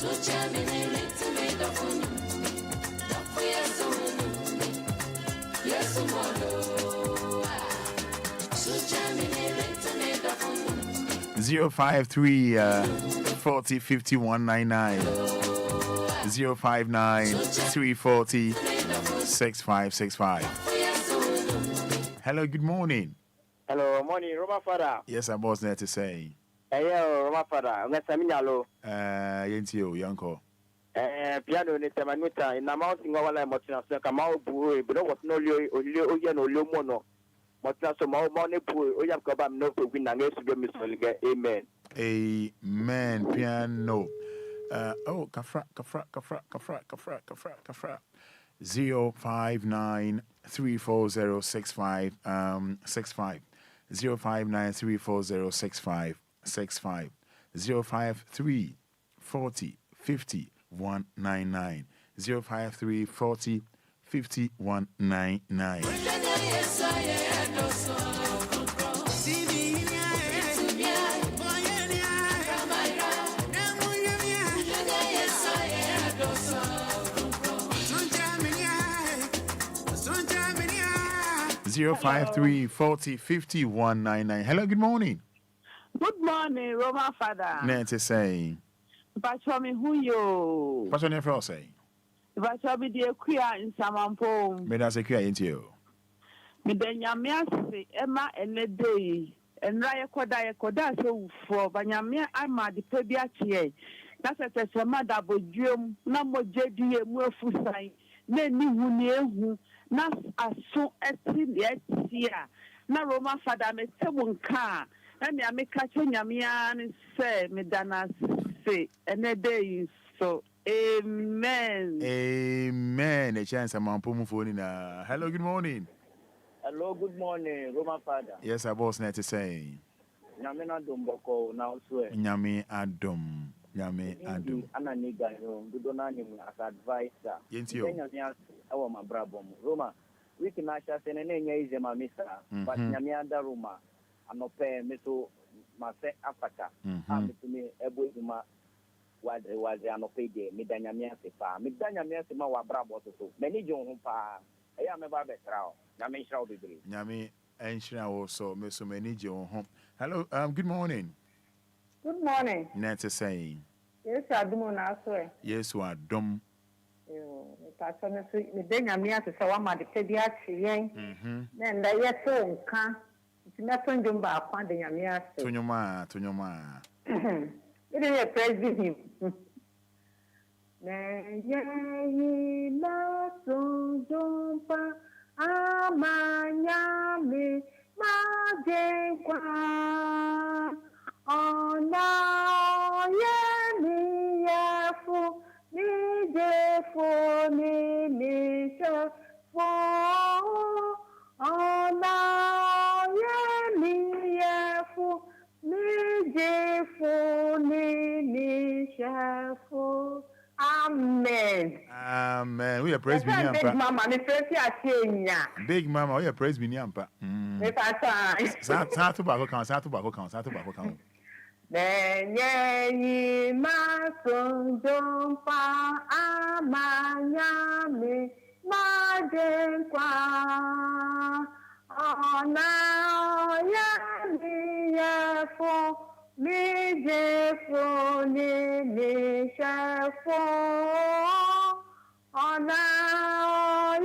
053 40 51 99 059 340 6565. Hello, good morning. Hello, morning, Roma Fada. Yes, I was there to say. Hey, Roma Fada. Ngasaminyalo. Yentio, Yanko. Piano ni temanuta ina mountain wala motina so kama obu but what no oye no lo mono motina so ma ne bu oya ko ba no ko win na ngesu do misolige amen. Amen. Piano. Kafra. 059 340 65 059 340 65 053 40 50 199 053 40 50 199. Zero 53 40 50 199. Hello, good morning. Good morning, Roma Fada. Nancy saying. Pachomi huyo. Pachomi for saying. Pachomi de queer in Samampo. Me that's a queer into you. Me then yamiasi Emma and a day. And Raya Koda so for Banyamia Ama the Pebiachi. That's a Samada Bojum, Namo JD, Murfusai, Neni Wuniahu, Nas Aso Etin Yetia. Na Roma Fada me Tebunka. And I make a Yamian say, Medana say, and a day so. Amen. Amen. A chance I'm on phone. Hello, good morning. Hello, good morning, Roma Fada. Yes, I was net to say. Nyame Adom boko na uswe. Nyame Adom. Ana niga yo, do na ni as advisor. Yentio. Nyame awo mabrabom. Roma, we can asha se ne nya ize ma misa, but nyame ada Roma. Anope meso mase afaka. Ametumi ebo eduma waze anope de medanyame ase pa. Medanyame ase ma wabrabo so. Mani jo ho pa. Eya me ba betrao. Nyame nshira obibiri. Nyame nshira wo so meso mani jo ho. Hello, good morning. Good morning. Nancy saying. Yes, Adum na so. Yes, wa dom. Yo, ta so me medanyame ase sa wa ma de pedi achi yen. Na nda yeso nka. Nothing to buy upon the Yamia. Tonyoma. It is a president. Nay, la so jumpa, amanyami, majenkwa. Oh, now, yemi, yafu, ni jefo, ni shafo. Oh, now, Amen. Amen. We are praise me Big Mama, me first year. Big Mama, we are praise me nyampa. Satu bako count. Nenye masonjompa amanyame majenkwa. Oh, now, me jefo, ni shafo. Oh, now,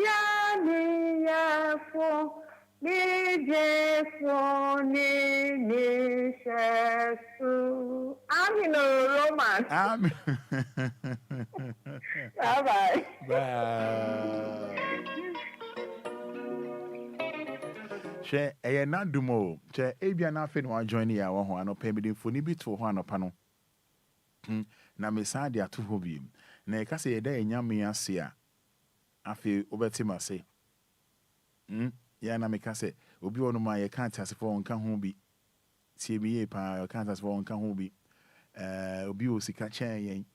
me jefo, ni shafo. I'm in a romance. Bye-bye. Bye. She na dumo che ebia na afi no join ya wo ho anopa bi dem foni bi to ho anopa no na mesa de ato ho bi na e ka se ye da enyame ase a afi obetima se ya na me ka se obi wono ma ye kan tasefo nka ho bi tie bi ye pa ye kan tasefo nka ho bi obi o sika chen yen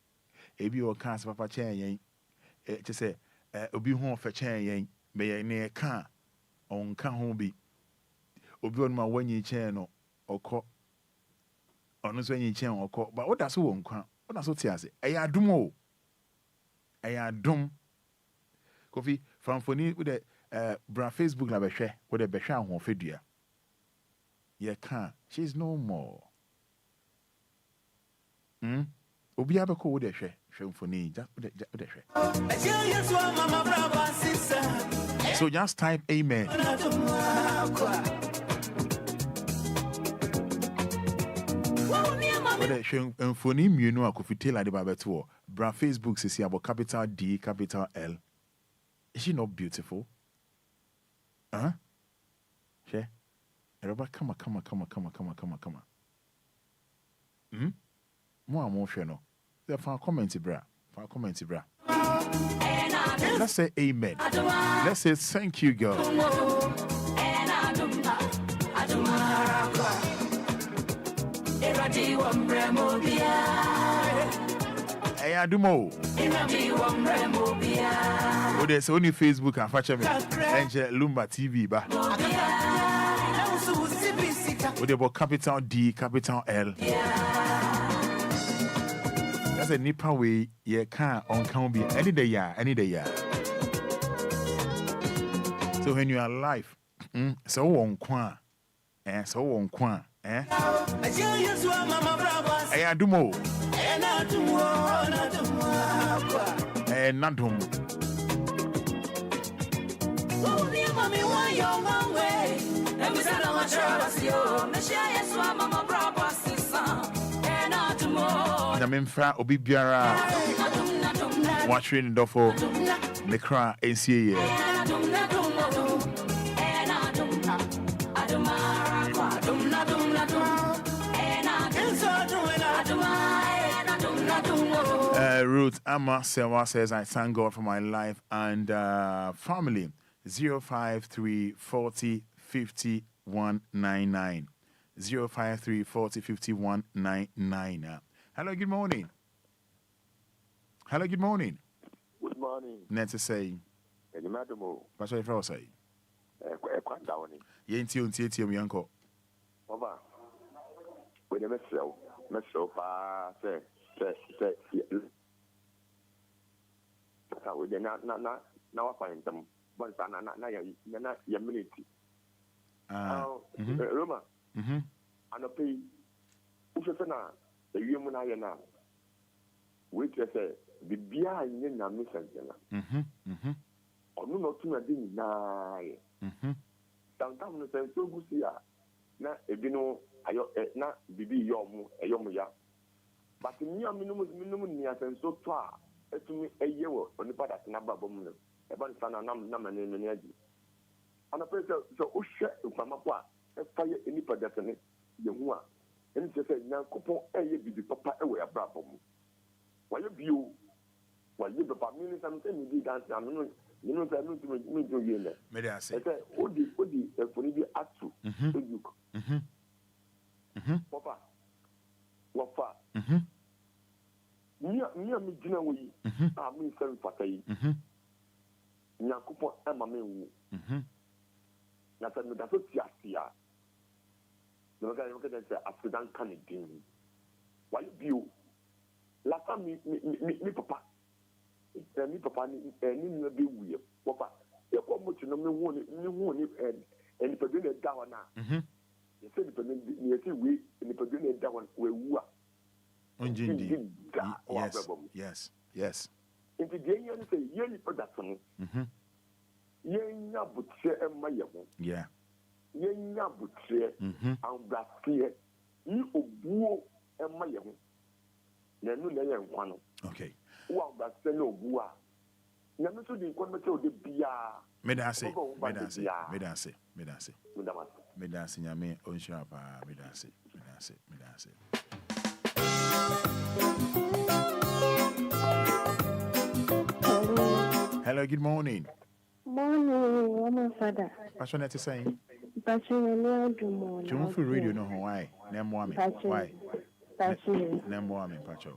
ebi o kan papa chen yen che se obi ho fa chen yen be ye ne ka on ka ho bi obi on ma wanyi chen no okọ onu so wanyi chen okọ ba oda so wo nkwa Ona so tiase. Eya adum o. Eya adum. Kofi from phone with the bra Facebook na behwe with the behwe ahofedua. Ye can. She's no more. Obia be ko with the hwe phone just with the hwe. So just type amen. But phone mienu akofitela de babeto bra Facebook sisi abo capital D capital L. Is she not beautiful? Huh? She? Everybody, come on. More no. They found comment, bra. Let's say amen. Let's say thank you, girl. Hey, I do more. Oh, there's only Facebook and Facha me. And Lumba TV, ba. Oh, they about capital D, capital L. That's a nipper way. You can't on count be any day, yeah. So when you are alive, so on quan, eh? Hey, I do more. Nadum. Namimfa Obia watching the for the cry NCA. Ruth Amma Sewa says, I thank God for my life and family. 053 40 50 199. 053 40 50 199. Hello, good morning. Good morning. Net to say, what's your first say? Yen tea, my uncle. Over. With a messel, say. We now I find them. Once I not your minute. Roma. And a pay. Ufana, the human I am now. Which I say, the beer in the mission. Or no, to a dinner. Sometimes I so good here. Now, if you know, I not be yomuya. But in your minimum near and so far, to me a year on the part of Nababum, about Sana Nam and energy. And a person so Usha to Pamapa, a fire any pedestrian, Yamua, and she said, now couple a year be the papa away a brabum. While you view, while you papa means something you dance, I'm not. You know, I'm not doing it. May I say, Odi, for you act to you. Papa, what far? Near me, dinner we are me seven fatay. Nakupo and my men. Nothing that's what Sia. No, I look at the African Canadian. Why you? Last time me, papa. Me papa ni be weird. Papa, you come much no me won and if you get down now. You say you say we and if you get down we were. Yes. Into the end say you production. Yen butcher and my yeah. Yen butcher and Brassier. You obuo and my young. Nenu one. Okay. Wow, but no bua. Never so the one to the bia. Medase, Yame, Onshapa, Medase. Hello, good morning. Morning, Fada. What's your net saying? Passion, good morning. Jump for radio, no, why? Name one. Why? Passion. Name one, Pacho.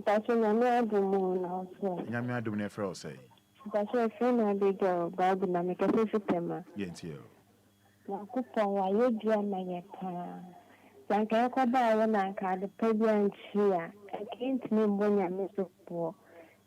Passion, good morning, also. Yamia Dumne Fro say. Passion, a big girl, Bible, and make a system. Yes, you. Nakupa, why you do my Sanka kwaba wana ka de pebian chia. Against me bonya meso po.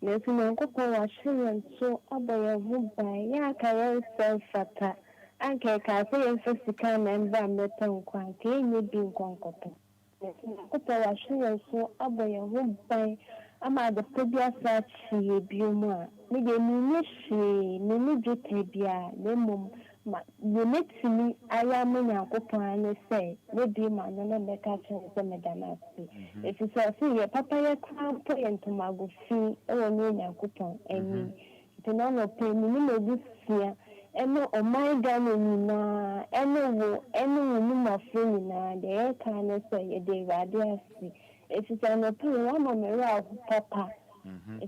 Nesu na nkoko wa shire so aboye vuba ya ka ye Fada. Anke ka se ye sika na mba meto nkwa ke enye bi nkwankoto. Nesu na nkoko wa shire so aboye vuba ama de pebia sa chi bi mu a. Me de mi shi me jote bia na mum ma yemetimi aya menya kopon ne say we bi ma no na beka chen se medana si if you say ye papa ye kwan po ye ntomago fi e wo no nya kopon ani ti na no pe ni me bi sia eno o my Ghana ni na eno ni ma fi ni na de e kan ne say ye de rade asi if you say no pe one ma me ra papa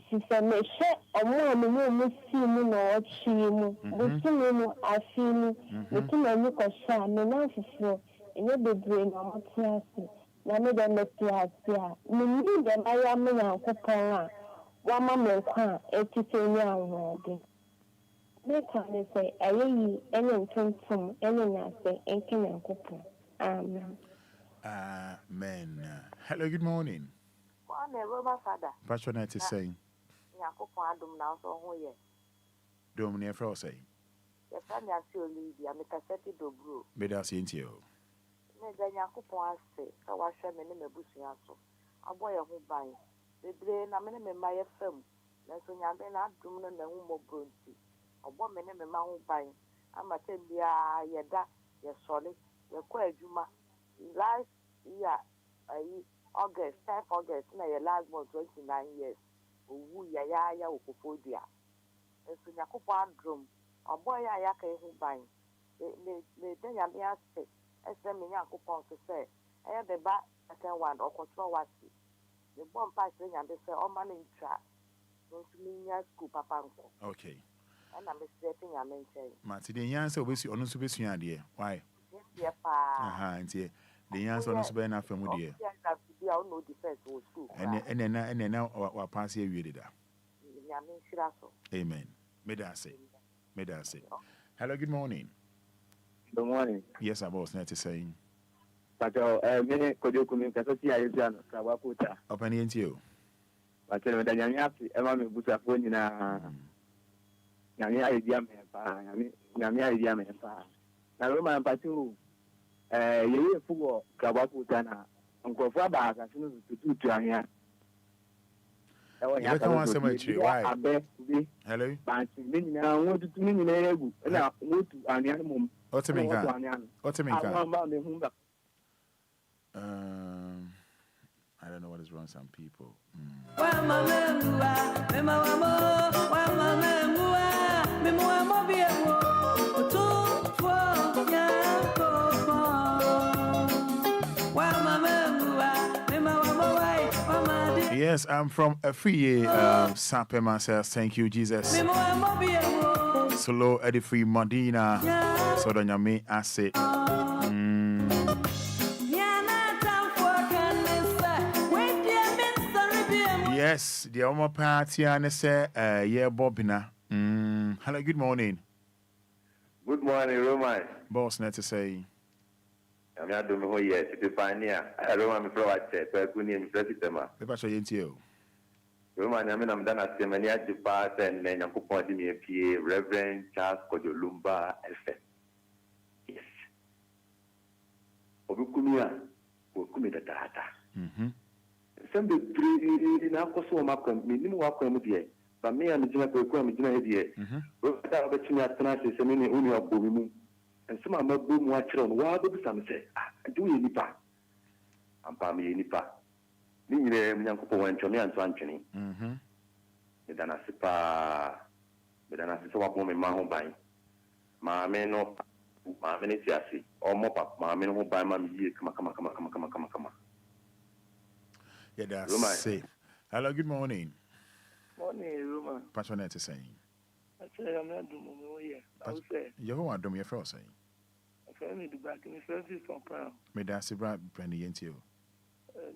she said, "Me share a more than you see me no chimu. The two afimu. The two you can share me now for in your brain or Tiasi. None them the Tiasia. Me need them. I am a young couple. One mamma can 82 years. They can say, I really any tum any say, and can couple. Amen. Hello, good morning. Fada. Patronite is saying, Yakupon Adum now so who ye. Dominic Frosay. Yes, I am still Lydia, make a setty do brew. Beda Sintio. Then Yakupon say, so I shall me name a bushing also. A boy who buy. The brain, I mean, my FM. That's when you been at Drummond and Humo Brunty. A woman name a man who buy. I'm a 10 year, yada, you're solid, you're quite Juma. Last year, August, 10th August, na your last month, 29 years. Who ya Opodia. And so Yakupan drum. A boy ya can who buy. They then ya may ask, as them in Yakupon to say, I have the back at one or control what the bomb passing and they say, oh, man in trap. Don't mean ya scoop up uncle. Okay. And I'm expecting a mention. Martin Yansa will see on the idea. Why? Yes, dear, pa. And here. The answer is better enough from dear. No defense or school. And then now our pass here read it. Amen. May I say. Hello, good morning. Good morning. Yes, I was not saying. But many could you come in Cassia Kawakuta? Open into you. But then you have to ever me put a phone in a Yamia idea me pa. Yamia idea me pa. Now, Roman Patu. You fool, Kawakutana, Uncle Fada, as soon as you do here. You can't answer my tree. Why? Hello? But I want to mean and I want to an animal. What's a minka? What's a minka? I don't know what is wrong with some people. Yes, I'm from a free Sape myself. Thank you, Jesus. Solo Eddie Free Medina. So don't you me I say. Yes, the Omo party and say yeah Bobina. Hello, good morning. Good morning, Roman. Boss net to say. I'm not doing who yet. If you find here, I don't want to throw at it. But I couldn't president. The pastor you. Roman, I mean, I'm done at Semania to pass and then I'm going me a PA, Reverend Charles Kojo Lumba, FM. Yes. Obukumia, Okumi the Tata. Some be three in our Kosovo Macron, minimum welcome here. But me and the Jimmy Kokum, Jimmy here. But I bet you not to say many only of Boom. And some of my boom watch on what some say, do you nipa? I'm Pammy nipa. Name Yanko and Johnny and Anthony. Then I sipa, but then I saw a woman, my home buying. My men of my ministry, or mop up, my men who buy my year. Come. Yeah, that's safe. Hello, good morning. Morning, Roma. Patronette is saying. I say I'm not doing here. I will say. You who are doing your first saying. I say me do back in the service from Crown. May that's a brand penny into you.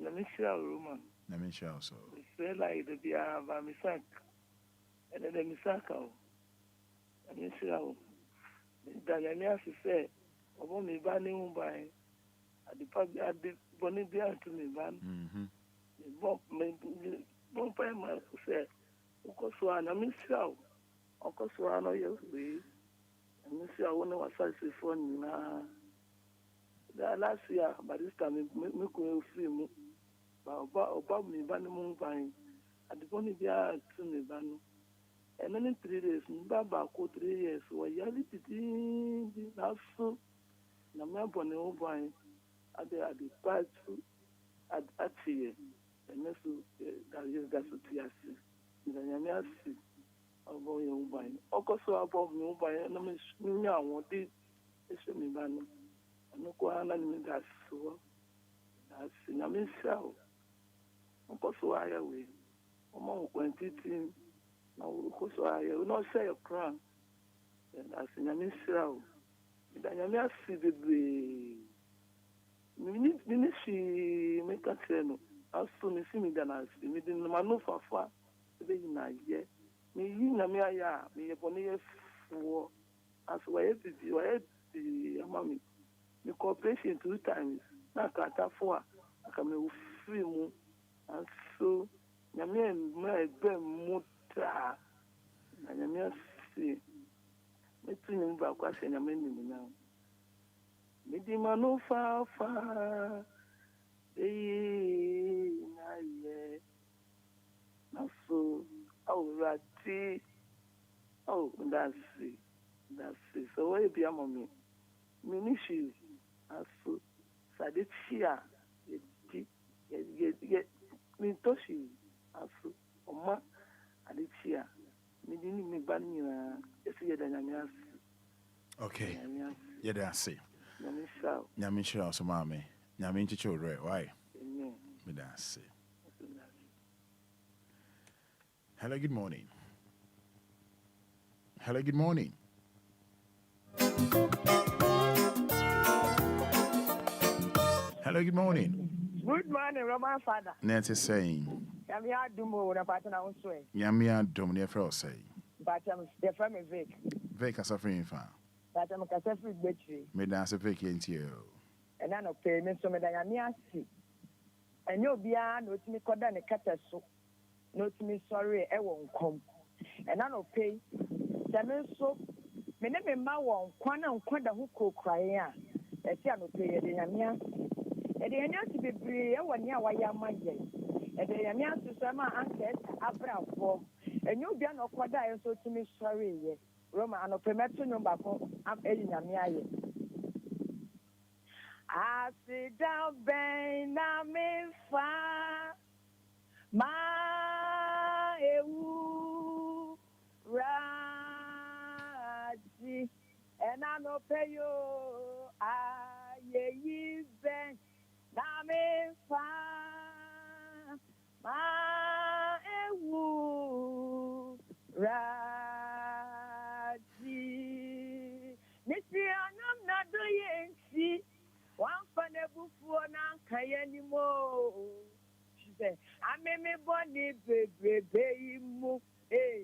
Let me share Roma. Let me share so. It's like the Bia Misak. And then the Misaka. Let me share. Daniel say, "Obo me ba ni umba at the boni bia to me ban bo pa ma say ukoso ana mi sia ukoso ana yes we mi sia wona wasase phone na da last year by this time me ko free mu ba mi ban mu ban adiboni bia to me ban and then 3 days baba ko 3 years wa yali titi na so na me boni o ban ade part at here and so that is that so tiasi na nyame asi obo ye o ban okoso above me o ban na me nya won di eso mi ban no ko ana ni da so asi na me sao okoso aya we o mo kwantiti na okoso aya no say your crown and asi na me sao da nyame asi bebre mini si me ka treno aso me si mi dana si mi din ma no fafa be na ye me yi na me aya me ye boni ye fo aso wa ye di amami me cooperation 2 times na ka ta fo aka me free mu aso na me be muta na me si me tuni ba kwa se na me ni na Midi manu fa na ye naso rati that's it so where be amami minishi aso sadechia ye mintoshi aso oma adechia midini mi banira esi ye danyamia okay yeah that's it Nyamisha. Nyamisha so mame. Nyaminchi children, why? Amen. Me that's it. Hello, good morning. Hello, good morning. Hello, good morning. Good morning, Roman Fada. Nancy saying. Yamia Dumo, na partner on sway. Yamia Dominic Fro say. But the family Vic. Vic as a friend fan. But I'm a Catholic battery. Me dance a Vic into you. And I no payment so me da Yamia see. And you'll be no to me coda ne cataso. No to me sorry, I won't come. And I no pay. Semen so. Me never ma won kwana nkwada hu ko cry. Esi no pay the Yamia. And the Yamia to be brave, one year why am I? And the Yamia to some ancestors abra for. And you'll be no kwada so to me sorry. Roma ano pemeto number ko am eyi nyame I sit down ben na me fa ma ewu raji and I no pay yo aye ben na me fa ma ewu Missy, I'm not doing see one funny for Nanka anymore. She said, I made me bonny baby move. Hey,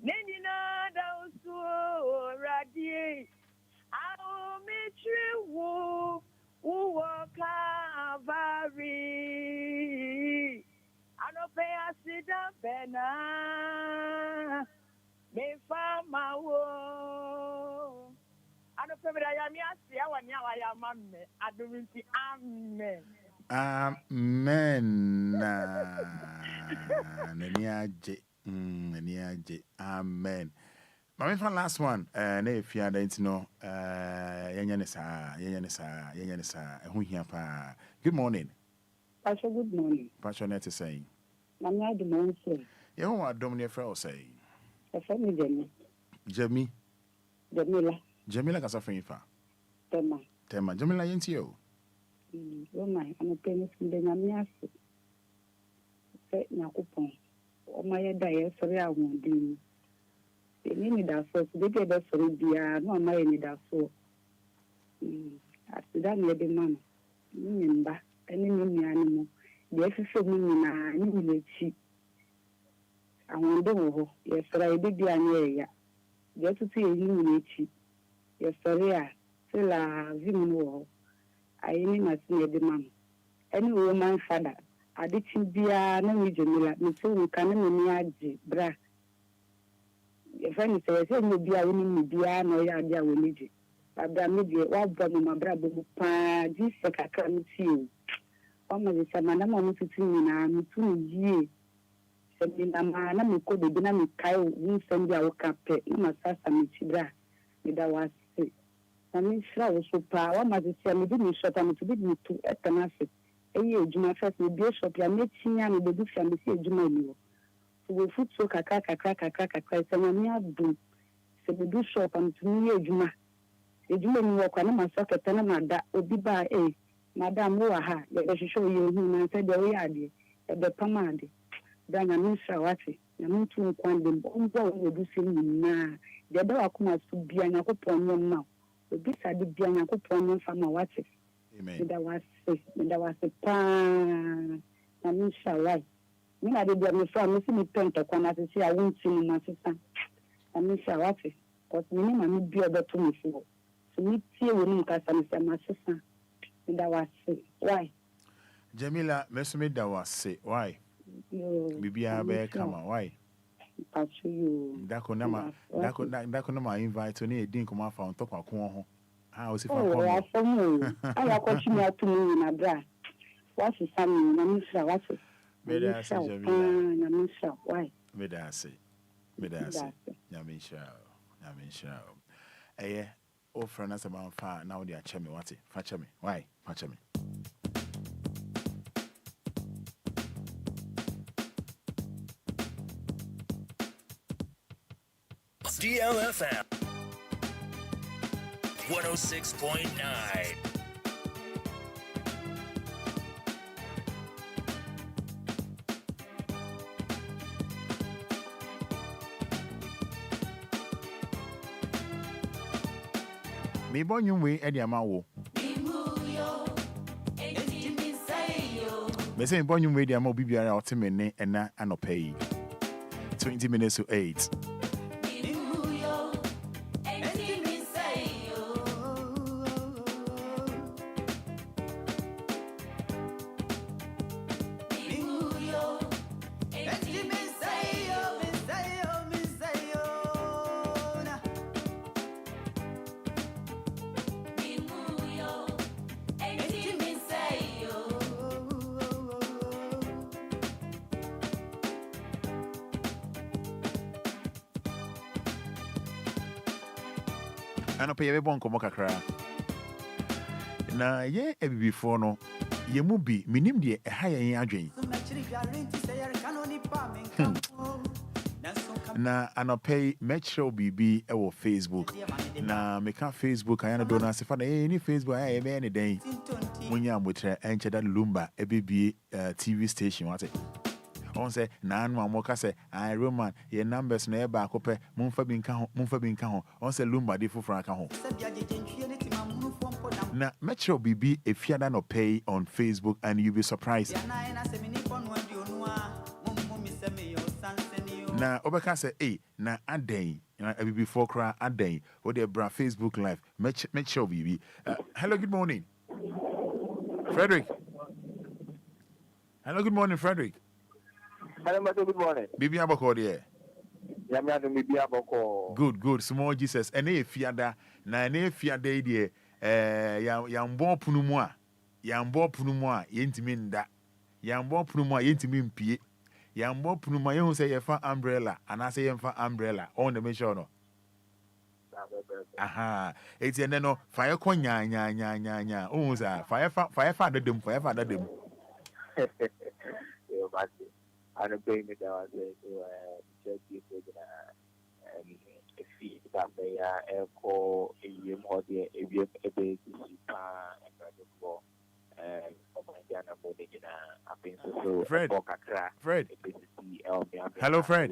Nenina, those so radiate. I'll meet you who walk cavalry. I don't pay a sit up and me fama wo. I don't pay me I am yasi. I want I am amen. I don't see amen. Amen. Neniaje. Amen. My last one. Na if you are to know, yenyanisa. Who here pa? Good morning. Pastor, good morning. Pastor, net is saying. I'm not the man saying. You know what Dominic Frau say? A family Jamie. Jamila kasa fa. Tema. Jamila yenti yo. Roma, I'm a penny from the Namias. Say Nakupon. O my diet, sorry, I won't do. The name that for the day for the no my need that for. After that, maybe man. Remember, any animal. The exercise meaning I need cheap. I won't do. Yes, I did the area. Just to see you cheap. Yes, sorry, I feel a woman. I need my senior demand. any woman Fada. I did Bia, no Jamila, me too, can me bra. If any say, you be a woman, me be no idea we need it. But the media, what bomb my brother, this I can't see you. Almost a man, I'm on to me now, me 2 years. Sending a man, I'm called the dynamic Kyle, we send our captain, my sister, me chibra. That was it. I mean, so power, my sister, me didn't shut them to be me to at an asset. Juma first will be a shop, ya met and the do family say Juma. So we foot so crack, and me have do. So we do shop and to me, Juma. The Juma walk on my socket, and that would be by a Madame Waha, let us show you whom I said the way I did, at the Pamadi. Then I mean, Shawati, I mean to inquire them, will do sing now. The other come to be an apple now. The bits I did be an apple from my watches. Amen. That was a pan. I mean, shall I? Me, I did me from me paint or can I say I won't see my sister. I mean, shall I? Because me, I need be able to me for. So me, see when you can say my sister. That was it. Why? Jamila, Messi, that was it. Why? Bibi Abe, come on, why? Dakonama invite to need didn't come out from top of Kuoho. How is it? I got you to me in a bra. What's the son? I miss her. What's it? Why? Medase. Yamisha. Eh, oh, friend, that's about far now. They are chummy. What's it? Fatcha me. Why? Fatcha me. DLFM 106.9. Me born you way Eddie Amawo. Me say born you way the Amo BBR ultimate and na anopay. 20 minutes to 8. I no pay every bon komo kakra. Na ye ebi before no ye mu bi minim de ha ye adwen. Na anopay metro bibi e wo Facebook. Na meka Facebook aya no do na se fa na ni Facebook aya be any den. Munya motre enche da Lumba ebibi TV station what on say na anu amoka say I Roman ye numbers na e ba akope mumfa bi nka ho on say Lumba de fufura ka ho na metro bibi efiada no pay on Facebook and you be surprised na obeka say na aden na bibi for kra aden o de bra Facebook live metro bibi hello good morning Frederick. Hello good morning Frederick. Hello, good morning. Bibi aboko there. Yamiado bibi aboko. Good. Small Jesus. Ene fiada na ene fiada there. Yambo punumwa. Yentimi nda. Yambo punumwa yentimi mpie. Yambo punumwa yen say yefa umbrella and I say yefa umbrella on the measure no. Aha. Eti ene no fire ko nya. O say fire fa dadem. I don't pay me down to church people if you that they are echo a year more dear a year a baby incredible Fred. Hello Fred.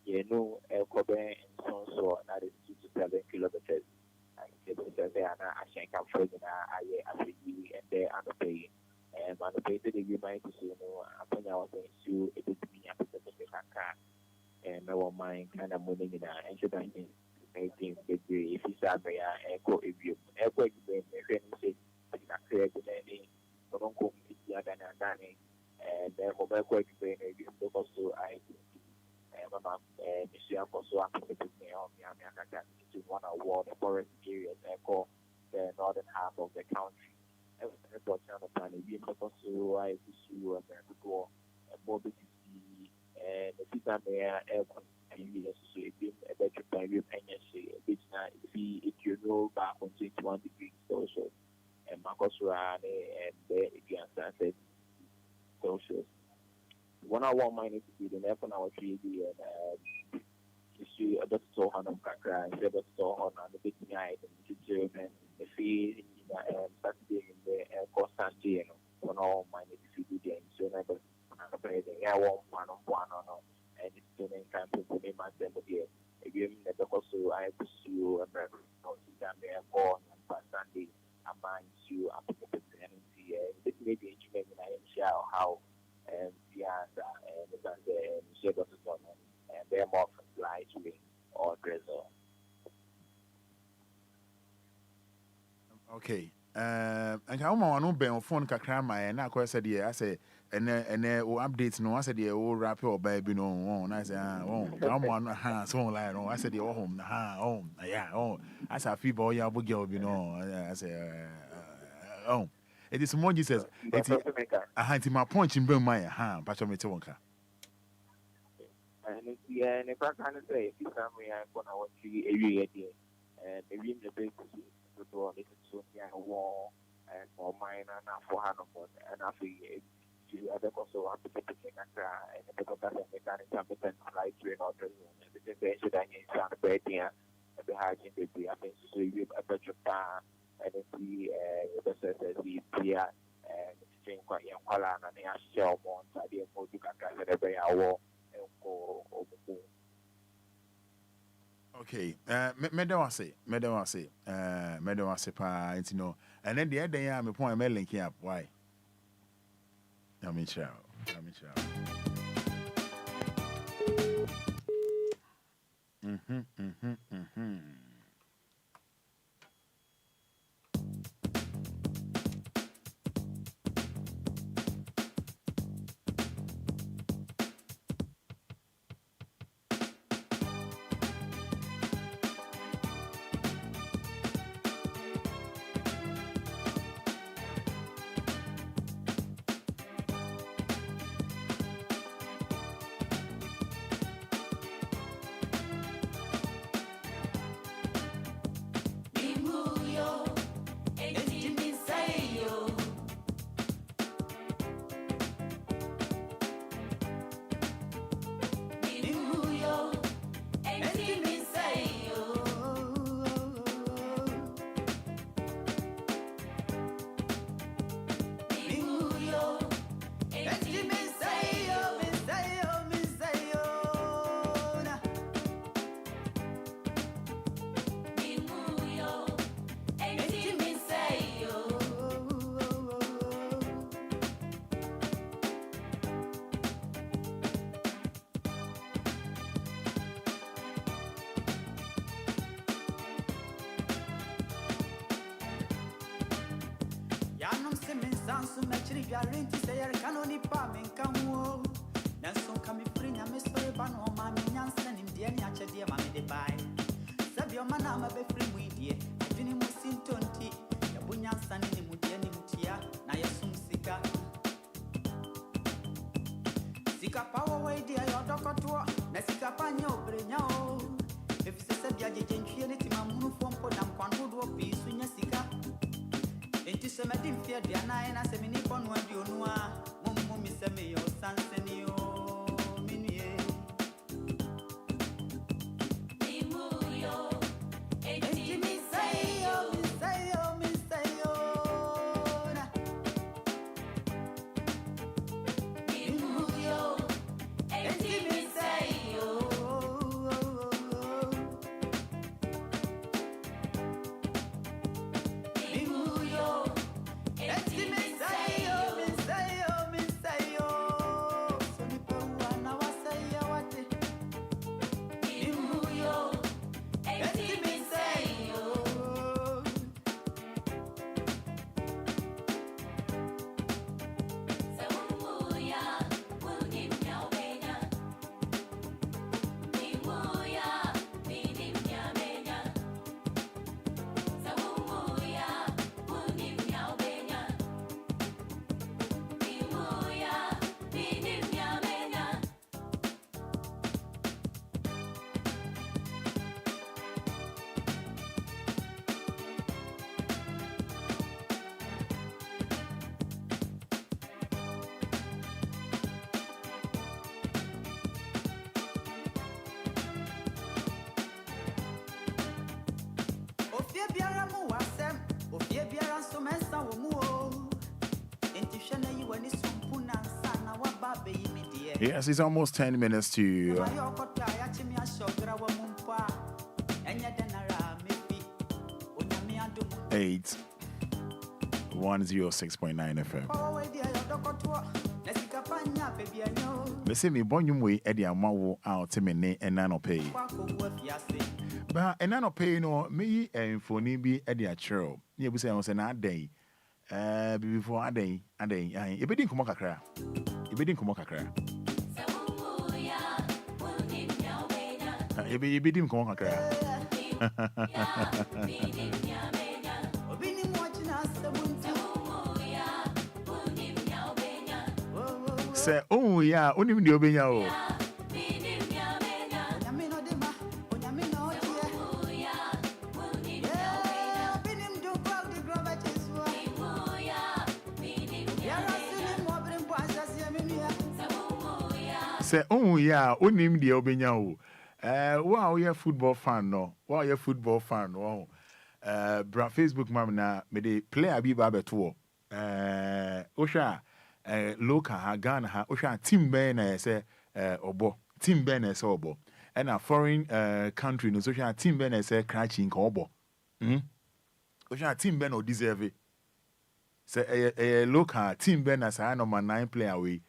You know, Kobe and so that is 2 to 7 kilometers. They are not ashamed of frozen. I and they are not paying. And on the pay to the remind to say, no, upon our things to it is me up to the car. And no mind kind of moving in and should I mean, anything degree if it's a bear echo if you echo you say I create any don't go than and then mobile quick brain because so I Mama Michelle also activated me on into one award forest areas echo the northern half of the country. Every on the planet, we because so I issue and go and more and the people there aircon years so it been a better time with any it's not if you know back on 21 degrees Celsius and Marcos Rane and the against Celsius. 1 hour minus to be the next 1 hour 3 and issue a bit so on Kakra and the so on the big night and German the fee Saturday in the constant 1 hour minus to be the so never I want one and it's doing time to put in my temple here. Again, the also I pursue American there on Sunday. I mind you up to the energy and maybe I share how and the shape of the government and they're more light wing or drizzle. Okay. And how much no be on phone kakra my na ko said I say and o updates no I said o rap or baby no I say come on ha so like no I said oh home ha yeah I say fi boy ya bo girl you know I say it is more Jesus it my punch in bring my ha patch me to wonka and yeah and if I can say if you come we are going to watch you every day and the rim the big to it so yeah war and for mine and for Hanford and I feel you other also have to take a and the better mechanic flight train or the should I need sound bad here at the high in the I think so you a better car and the here and exchange quite young color and they are shell months I didn't go to Kaka every hour and go over. Okay, me don't say pa you know and then the other day me point me linking up why I mean sure Sansu mechiri guarantee say I can only pam and come then so come free na me story ban o ma me nyansa nim de ni ache de ma me de bai sabi o mana ma be free mu die adwini mu sintonti ya bu nyansa ni mu de ni mutia na ya sum sika power way de ya dokoto na sika panya obrenya o if se sabi ajeje ntwie ni ti ma munu fompo na nkwanto do pi sunya sika enti se medim fie de na na se mini ponu adi onua mummu mi se me yo sanseni o minue imuyo enti mi say yo na imuyo enti mi say yo imuyo enti mi say yo Yes, it's almost 10 minutes to 8. 106.9 FM. Me say me bonyum we e dia mawo out me ne enano pay. Ba enano pay no me enfoni bi e dia chero. Ne ebu say on say na adan. Before adan e be din komo kakra. E be din komo kakra. E be din komo kakra. Say, oh yeah, only the Obia. Say, oh yeah, only the Obia. Wow, you're football fan, no? Wow, you're football fan, wow. Bra Facebook, ma'am, na me de player be babe tour. Osha. Local ha Ghana ha osha team ben na say obo team ben na say obo and a foreign country no social team ben na say crouching ka obo osha team ben o deserve say local team ben na say number 9 player we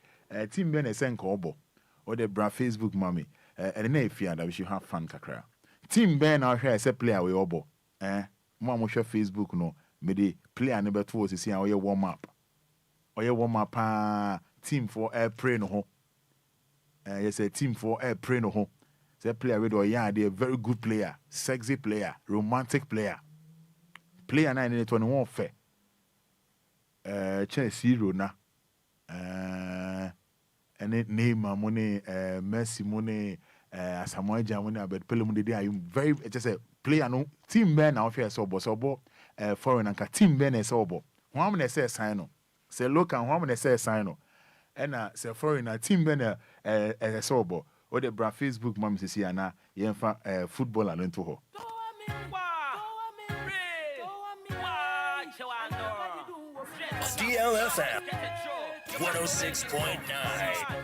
team ben na say ka obo or the bra Facebook mommy and na fear that we should have fun kakra team ben na share say player we obo mo share Facebook no me the player no beto to see how you warm up. Or you want my team for air pray no ho. Yes, a team for air pray no ho. Say player with or yeah, they a very good player, sexy player, romantic player. Player 921 fair. Chelsea Rona. And it name money, Messi money, Samoa Jamoni, but Pelum de you very just a player no team ben now fair so foreign and team ben is obo. One minute say sign no. Say look and one say sign no. And say foreigner team ben sobo. Or the bra Facebook mom say see na yemfa football alone to her. DLFM 106.9.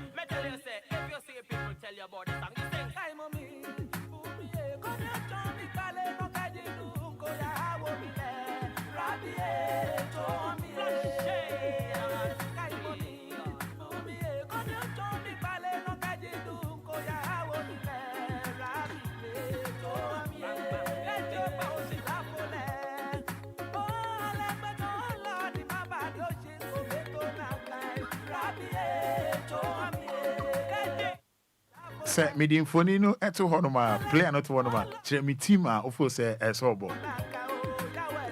Say medium phone no eto honoma player not one man. Che me team ofo say sobo.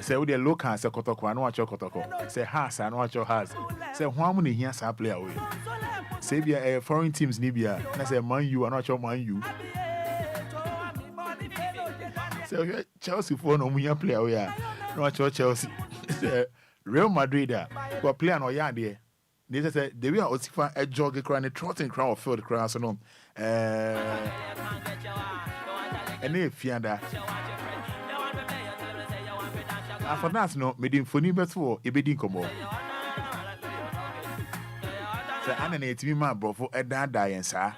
Say we the local say kotoko no acho kotoko. Say has no acho has. Say hwan mu ne hia sa player we. Say bia foreign teams ni bia na say Man U no acho Man U. Say Chelsea for no mu hia player we no acho Chelsea. Say Real Madrid ko player no ya there. They say the way Osifa a jog crane trotting crowd of field crowd so no and if fianda after that no me din foni beto e be din komo say ana na etimi ma brofo e dan da yen sa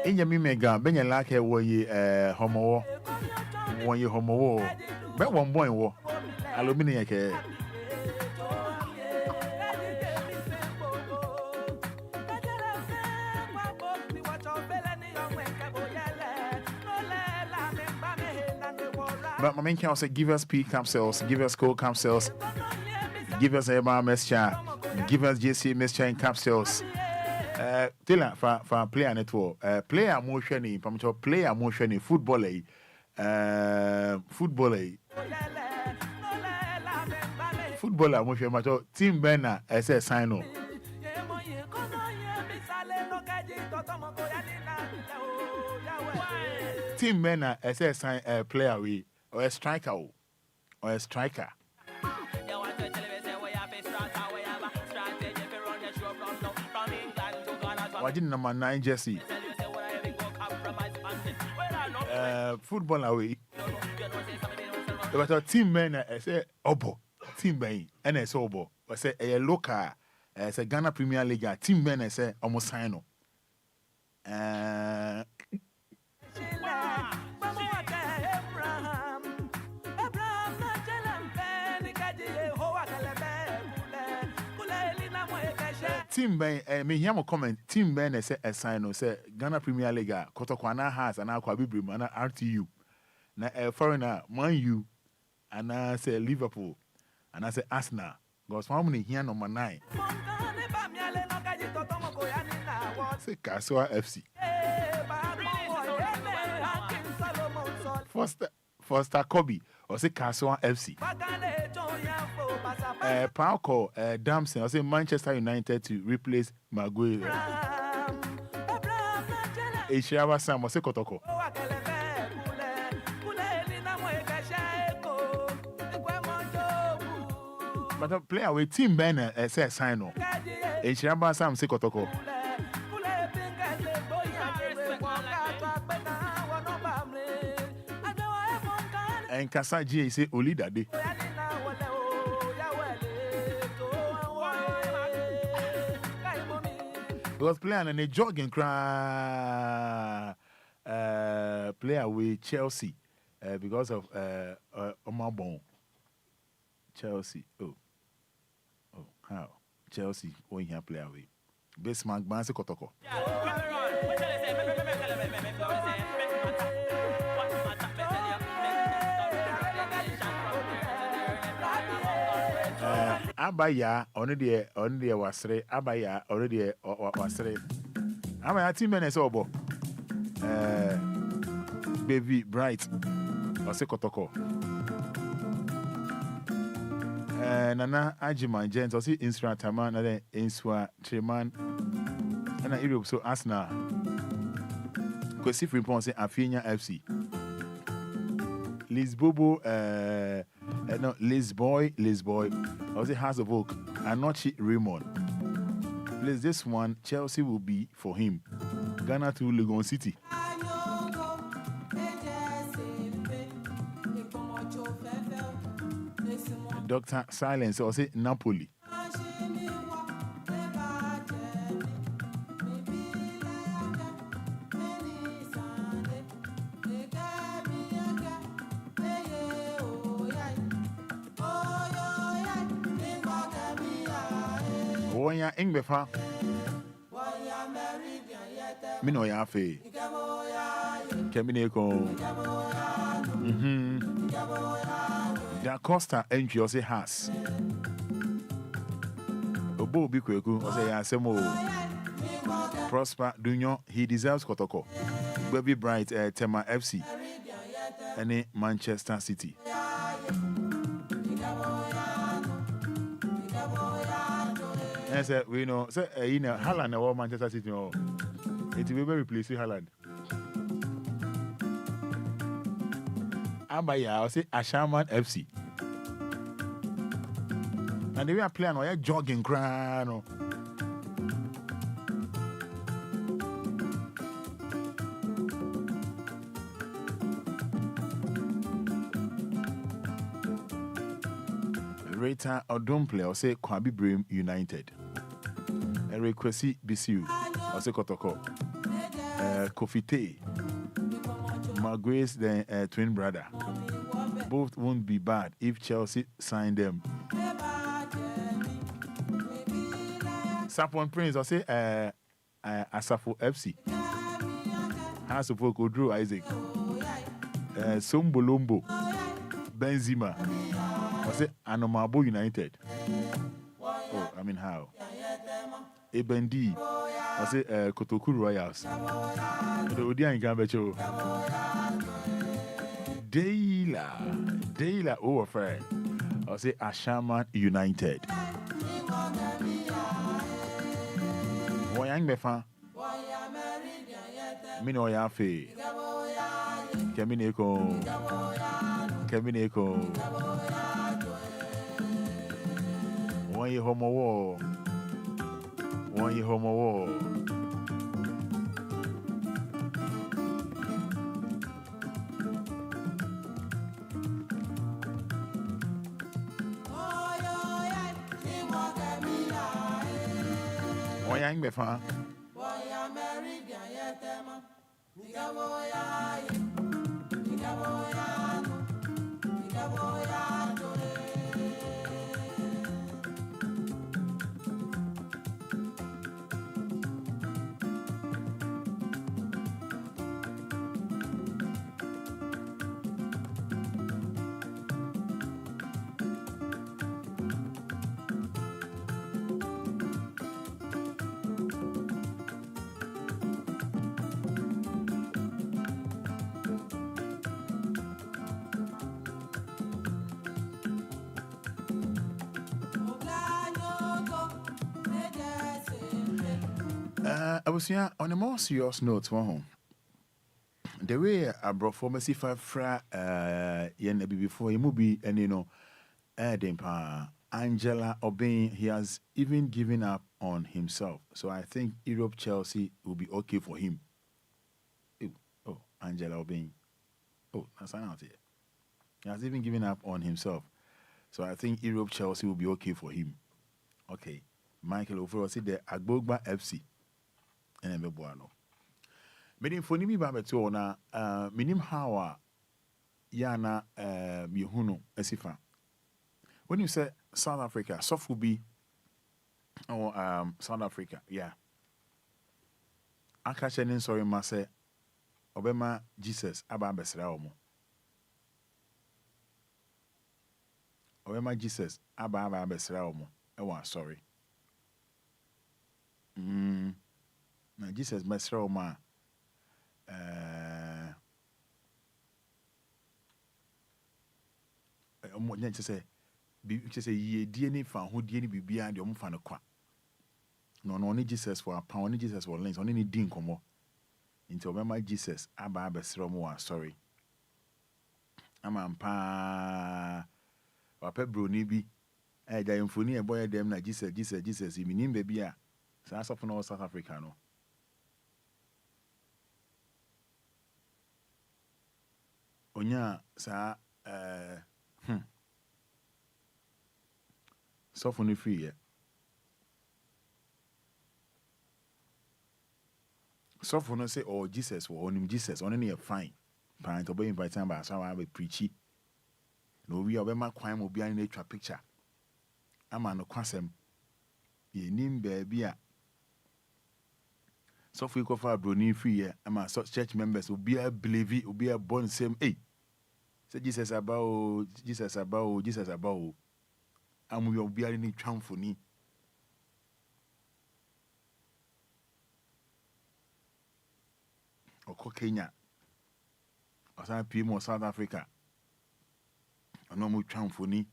Inya mi mega benya lake wo yi homowo won yi homowo be won boy wo alumini yake but my main can say give us P capsules, give us cold capsules, give us a mixture, give us JC mixture in capsules. Tila for player network player motion in pamcho player motion in football footballer motion macho team banner say sign no team banner say sign player we or a striker Wajin number 9 jersey. Football away. But a team man, I say Obo, team man, and I say Obo. I say a local, I say Ghana Premier League, team man, I say almost sign. Team Ben, me hear mo comment. Team Ben say a sign say Ghana Premier League, Kotokwana has and Akwabi Brim and RTU. Na a foreigner, Man U, and I say Liverpool, and I say Arsenal. Because how many here number 9? Say Kaswa FC. Foster Kobe, or say Kaswa FC. Pauko Damson, I say Manchester United to replace Maguire. Eshiawa Sam, I say Kotoko. But a player with Team Ben say sign no. Eshiawa Sam say Kotoko. And Kasaji say Olida de. Because player and a jogging cry player with Chelsea because of Omabon. Chelsea. Oh, how? Chelsea when you play away. Bismarck Banse Kotoko. Abaya only the wasre. Abaya already wasre. Abaya team menes obo. Baby Bright. Ose Kotoko. Nana Ajiman Jens. Ose Insra Taman. Nade Inswa Treman. Nana Europe so Arsenal. Kwesi Frimpong say Afinia FC. Lisbobo, no, Lisboy, also has a vogue, Anochi Raymond. Please, this one, Chelsea will be for him. Ghana to Legon City. Dr. Silence, also Napoli. Wonya Ingbefa Mino Yafe Kemineko Da Costa Enquiries has Obo Bikweku Ose Yasemo Prosper Dunyo, he deserves Kotoko. Baby Bright Tema FC and Manchester City. Yes, we know. So, you know, Haaland or Manchester City, it will be replacing Haaland. Abaya, I'll say Ashaman FC. And they are playing or jogging crown. Rita or don't play or say Kwabi Brim United. Kwesi Bisiu, Ose Kotoko, Kofite, Maguire's the twin brother. Both won't be bad if Chelsea sign them. Sapon Prince, Ose Asafo FC. Hasufo Drew Isaac, Sombolombo, Benzema, Ose Anomabo United. Oh, I mean how? Ebendi, I say Kotoku Royals. The Odian Gambecho. Deila Overfair. I say Ashaman United. Woyang Mefa. Mino Yafe. Kemineko. One year homo war. yang be fa. I was here on a more serious note, the way I brought for Messi Fra yen before you movie and Angela obeying, he has even given up on himself. So I think Europe Chelsea will be okay for him. Oh, Angela obeying. Oh, that's not here. He has even given up on himself. So I think Europe Chelsea will be okay for him. Okay. Michael Oforo said the Agbogba FC. And I'm bueno. Meaning for me, Babeto na minim hawa yana mihuno esifa. When you say South Africa, soft will be or South Africa, yeah. Akachenin sorry mase obema Jesus aba besra omo. Obema Jesus aba besra omo. Ewa sorry. Na Jesus mesra omo omo nya say ye die ni fa ho die ni bibia de omo fa no kwa no ni Jesus for pound ni Jesus for lens oni ni din komo nti obema Jesus aba besra omo wa sorry amampa wape broni bi eja yemfoni e boy dem na Jesus iminim be bia sa asofo no South Africa no onya sa sofo no free sofo no say oh Jesus wo onim Jesus on ne fine parent obo invite am ba so wa be preachy no we obema kwan mo bia na twa picture ama no kwasem ye nim ba bia sofo iko fa broni free ama church members obia believe obia born same say Jesus about amu yo bia ni twamfoni oko Kenya osan pimo South Africa ano mu twamfoni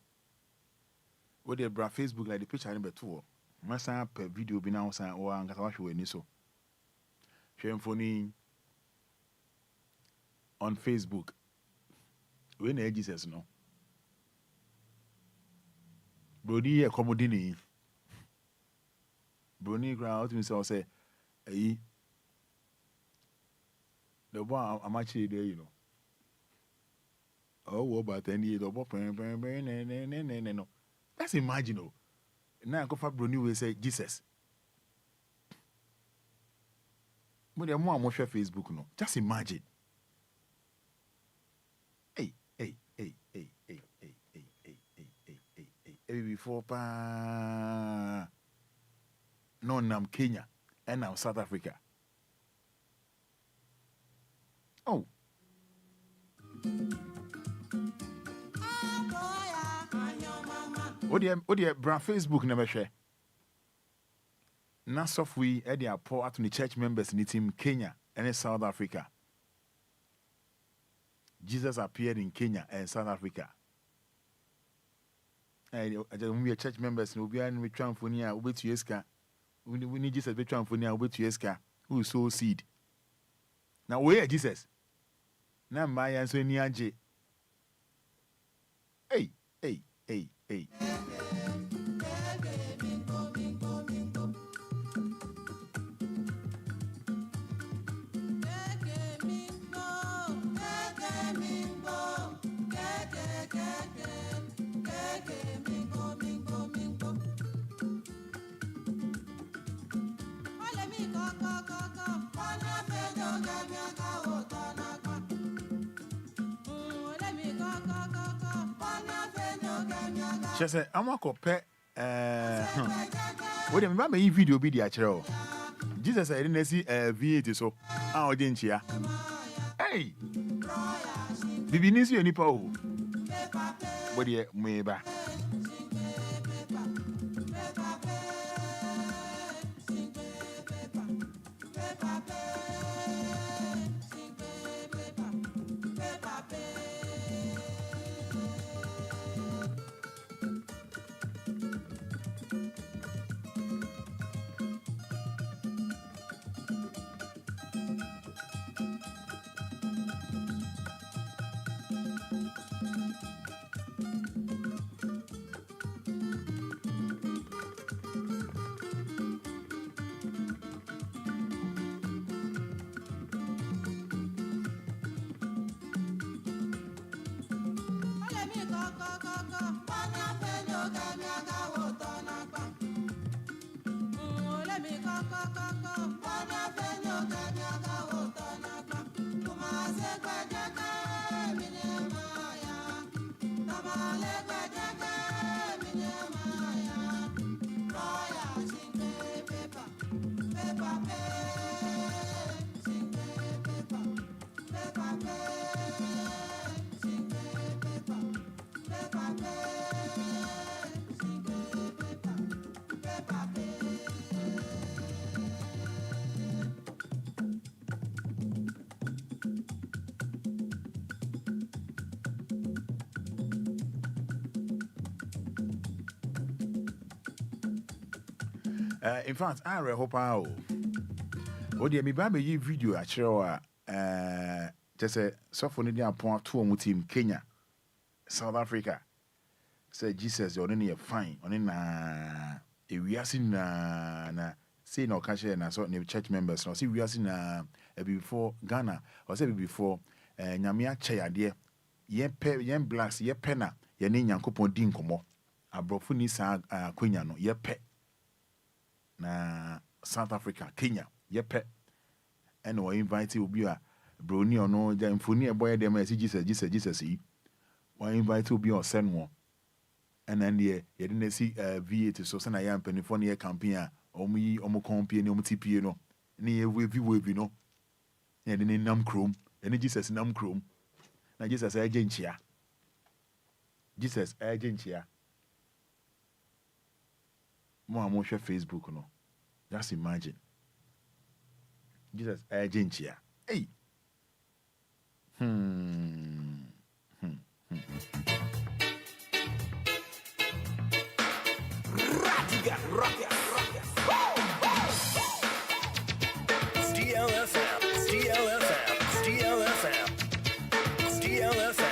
wo de bra Facebook like the picture ni beto masa per video bi na osan o anga ta hwe ni so twamfoni on Facebook when Jesus no Brody accommodini Brony ground himself say the boy I'm actually there, you know. Oh, about 10 years, no. That's imaginable. Now I go for Brony will say Jesus. But they're more on Facebook, no. Just imagine. Before no nam Kenya and now South Africa. Oh. Odia bra Facebook never share. Na software e dey pour out to the church members in team Kenya and South Africa. Jesus appeared in Kenya and South Africa. We church members no be an transfonia over to yeska. We need Jesus be transfonia over to yeska. Who sow seed. Now where Jesus? Na maya so ni anje. Hey. She said, I'm a copet. Wait a minute, my video be the actual. Jesus, I didn't see V8 so. I didn't ya. Hey, Bibi Nisi any power. What do you mean by? In fact, I hope how. Oh, dear, me baby, you video actually. Just a soft on the upon two team Kenya, South Africa. Say Jesus, you're only a fine. On in we are seeing na say no cash and I saw new church members. No, see we are seeing before Ghana or say before Nyamia Chaya dear. Yen blacks, ye penna, ye name Yankopon Dinkomo. A brofuni sa Quenya no, ye pet. Na South Africa, Kenya, yepe. And we invite Obia, Brony or no, the Infonia boy, them as Jesus. We invite Obia or send one. And then you didn't see V8 so send a young penny campaign, or me, or more company, or TP, no. Near wavy, no. And then in Nam Chrome, and Jesus Nam Chrome. Now Jesus agent here. Jesus agent here. More share Facebook, no. Just imagine. Jesus agent here. Hey. Rocket. DLFM.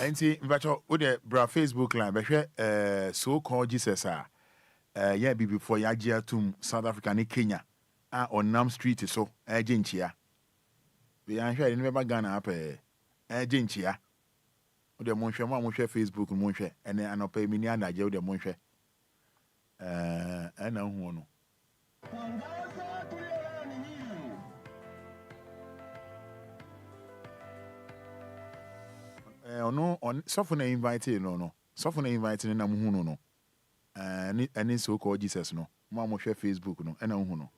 And see, but with the bra Facebook line, but so-called Jesus yeah, before Yajia to South Africa and Kenya on Nam Street so agent here. We are here in never Ghana up agent here. The Monshe Facebook Monshe and then I pay me near Nigeria the Monshe. And now who no on soften invite no. Soften invite na mu hunu no. Any so called Jesus no. Mo share Facebook no. Na hu no.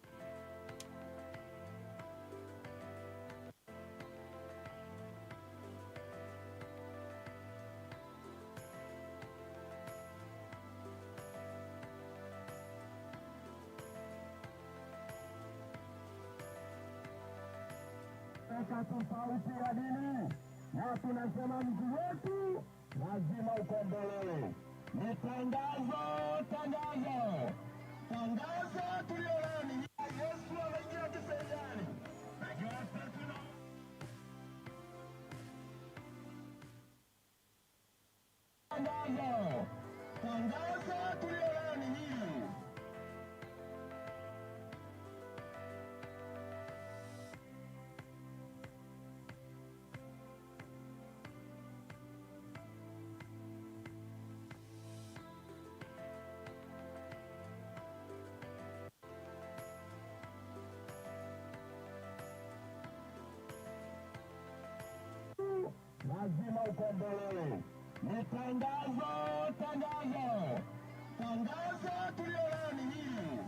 Tofauti ya dini na tunasema mji wetu lazima ukombolewe. Ni tangazo tulioni Yesu anaingia kisejani. Najua sasa tangazo tulioni hii. Lazima ukombolewe. Ni tangazo tulioni hii.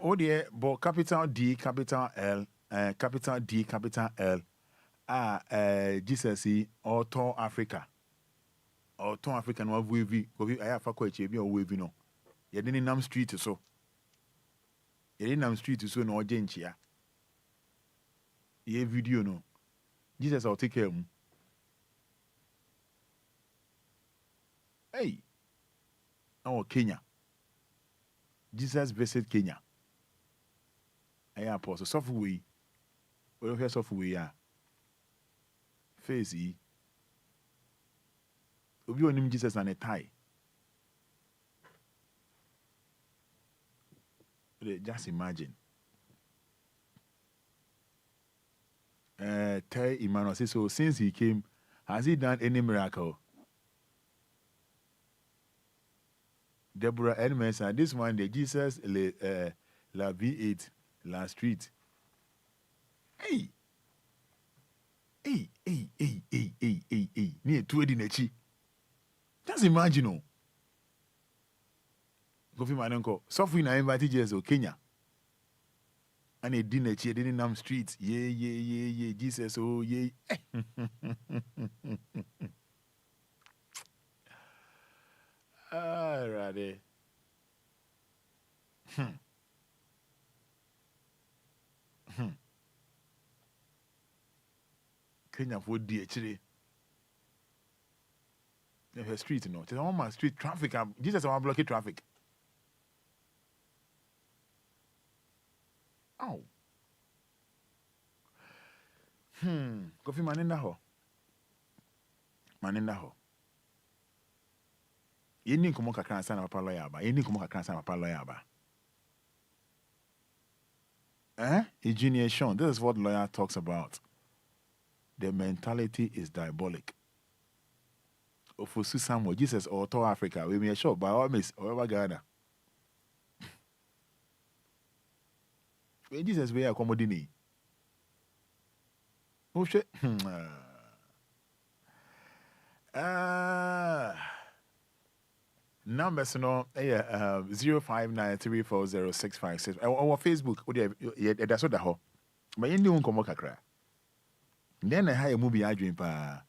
Odie bo capital D capital L capital D capital L Jesus auto Africa no wavy obi aya fa kwa eche bi o wavy no ye de nam street so na oje nchia ye video no Jesus will take care. Hey, oh Kenya. Jesus visit Kenya. I apostle software. We don't hear software. Yeah. Face. Obi onim Jesus and a tie. Just imagine. Tell Emmanuel, so since he came, has he done any miracle? Deborah Edmonds, this one, the Jesus La V8 La Street. Hey, near 2 Nechi. Just imagine, Kofi Manenko, Sophie, I invited Jesus to Kenya. And a dinner cheer in Nam Street. Yeah, Jesus, oh, yeah. All righty. Kenya for DHD. Her street, you know. It's on my street traffic. Jesus, I want to block traffic. Oh. Kofi manenda ho. Yeni nkomo kakra nsa na papa lawyer ba. Engineer Sean, this is what lawyer talks about. The mentality is diabolic. Ofosu Samuel, Jesus or to Africa, we may show by all means, or Ghana. When Jesus we are commodini. Oh shit. Numbers no 0593406656. Our Facebook, that's what the ho. But you don't come kakra. Then I hire a movie I dream pa.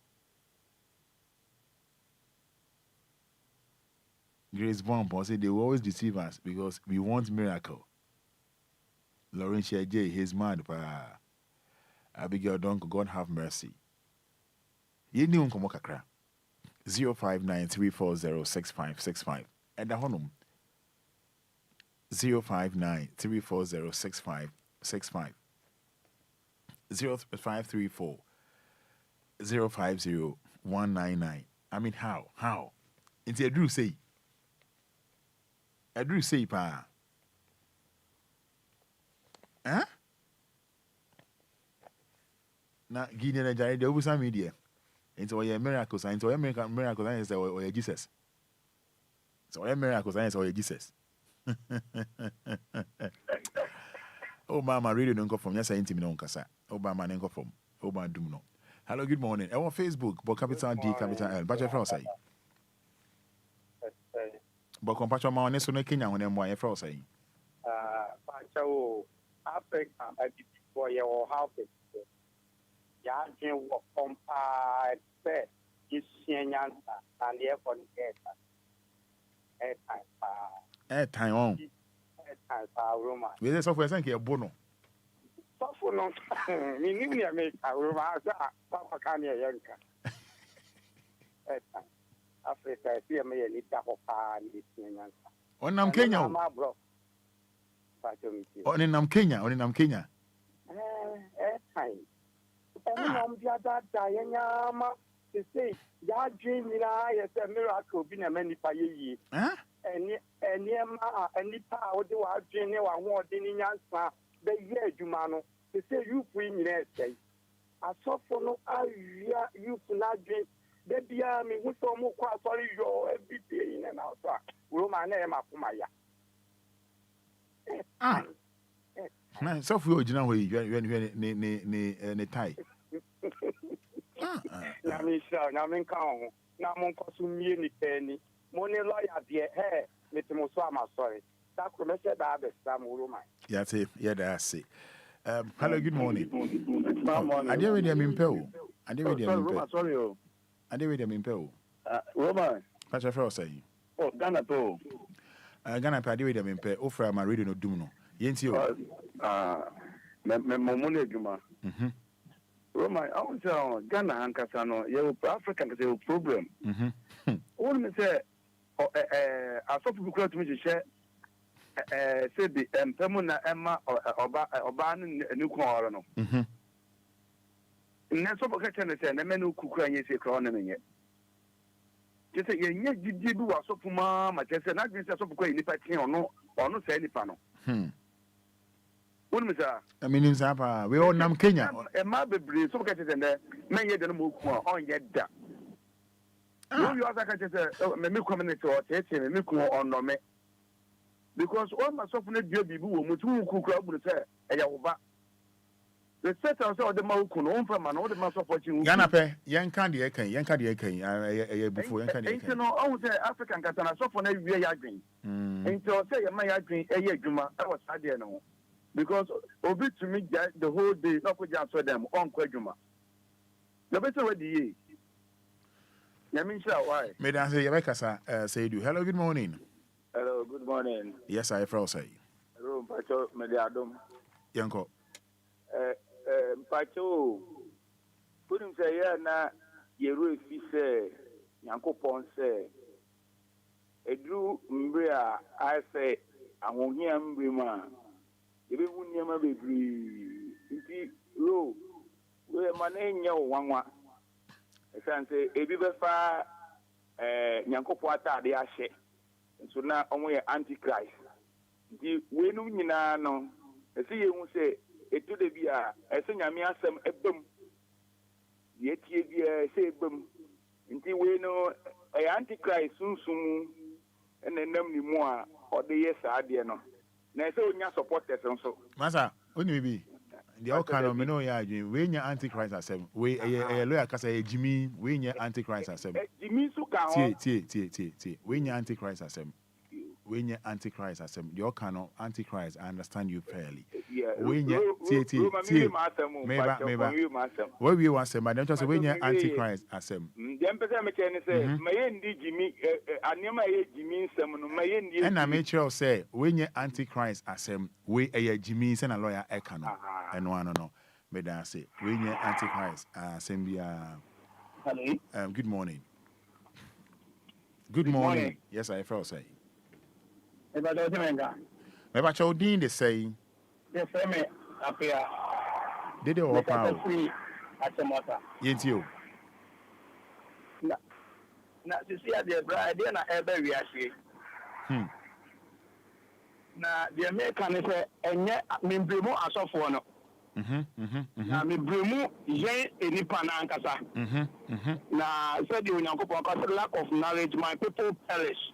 Grace Bomb say they will always deceive us because we want miracle. Laurentia J, he's mad pa. Abigail Donko, God have mercy. You don't come kakra. 0593406565. And the honum 0593406565. 0534 050199. I mean, how? It's a Drew say pa. Huh? Na Guinea na jare de obusa media. Into your miracles, and into your miracles, and it's or Jesus. So your miracles, and it's or Jesus. Oh, mama, really don't go from yes, I intimate on Casa. Oh, mama, don't go from. Oh, my dumno. Hello, good morning. On Facebook, but capital D, capital L. But your friend say. But compassion ma oneso no Kenya when mo your friend say. Pacho Africa I for your house. Ya je wo compare say is nyansa and therefore Time on. Roma. We say software say ke bono. Software no ni ni make Roma papa kan ya yanka. Africa see me ni ta ho pa ni nyansa. Onam Kenya. Onam Kenya, onam Kenya. Time. I'm just that to say ya dream is a miracle being a many paye. Any power do I dream you are more than in answer the year Jumano to say you bring say. I saw for no you for not dream. The dear me who saw more quite sorry your every day in and out. Roman name up my Man, so for you know when tie. Namin count. Namon Cosumi ni penny. Money lawyer dear hair, Mr. sorry. That could have said that some woman. Yeah, that's it. Hello, good morning. I did with them in Peru. I did with them in Peru. Sorry, I did with them in Peru. Roman. Pacha Fro say. Oh, Ghana Peru. Ghana Peru, I did with them in Peru. Offer my reading of Dumno. Yentio. Memone Juma. Roman, I want to Ghana and Casano, you African is a problem. All me say, I saw people to me to share. Said the Pemona Emma or Oban Nukuano. Next of a catcher and a man who could cry a crown yet. Just say, yes, you do a soap, mamma, just an agreement of going if I can or no say any panel. I mean, Zapa, we all nam Kenya. A mother breeze, so catches and there, many of them move on yet. No, you are like I said, me community or taking me on no me. Because all my software baby who could grab with her, a yawa. The set out of the Malcon, on from an older mass of watching Ganape, young candy, young candy, before young candy. You know, I was African Catana, so for every year green. Until say, my green, a year, Juma, I was I didn't know. Because Obi to me the whole day, not with answer them on Quajuma. The better way the Yamisha, why? Madam say, Rebecca, say you. Hello, good morning. Hello, good morning. Yes, I fro say. Room Pacho Mediadum. Yanko. Pacho. Put him say, yeah, na Yeru say, Yanko Ponce. A drew Mbria, I say, I won't hear Mbrima. If you wouldn't never be free, low, where my name, yo, one. I can say, if you prefer Yanko Pata, the Ashe. So now only Antichrist. The way no, I see you say, it to the Via, I sing a mere some a boom. Yet ye say boom. Until we know a Antichrist soon, and then no more, or the yes, I dare not. Now, so you support that also. Massa, only be the outcome of Meno Yaji, when your Antichrist as them, we a lawyer can say Jimmy, when your Antichrist as them. Jimmy Suka, when your Antichrist as them. When your Antichrist as them, your kind of Antichrist, I understand you fairly. When you what we want to say, madam, just when your Antichrist as them. And I make sure say when your Antichrist as them, we a Jimmy and a lawyer Ekano and one no. Madam say when your Antichrist good morning. Good morning. Yes, I felt say. Maybe Chodin the say. Yes, I appear. Did you walk out? At the matter. Yes, you. Now, to see the bride, then I ever react. Now, the American is a net, mean, Brimo as of one. Now, me Brimo, Jay, any Panancasa. Now, said you, lack of knowledge, my people perish.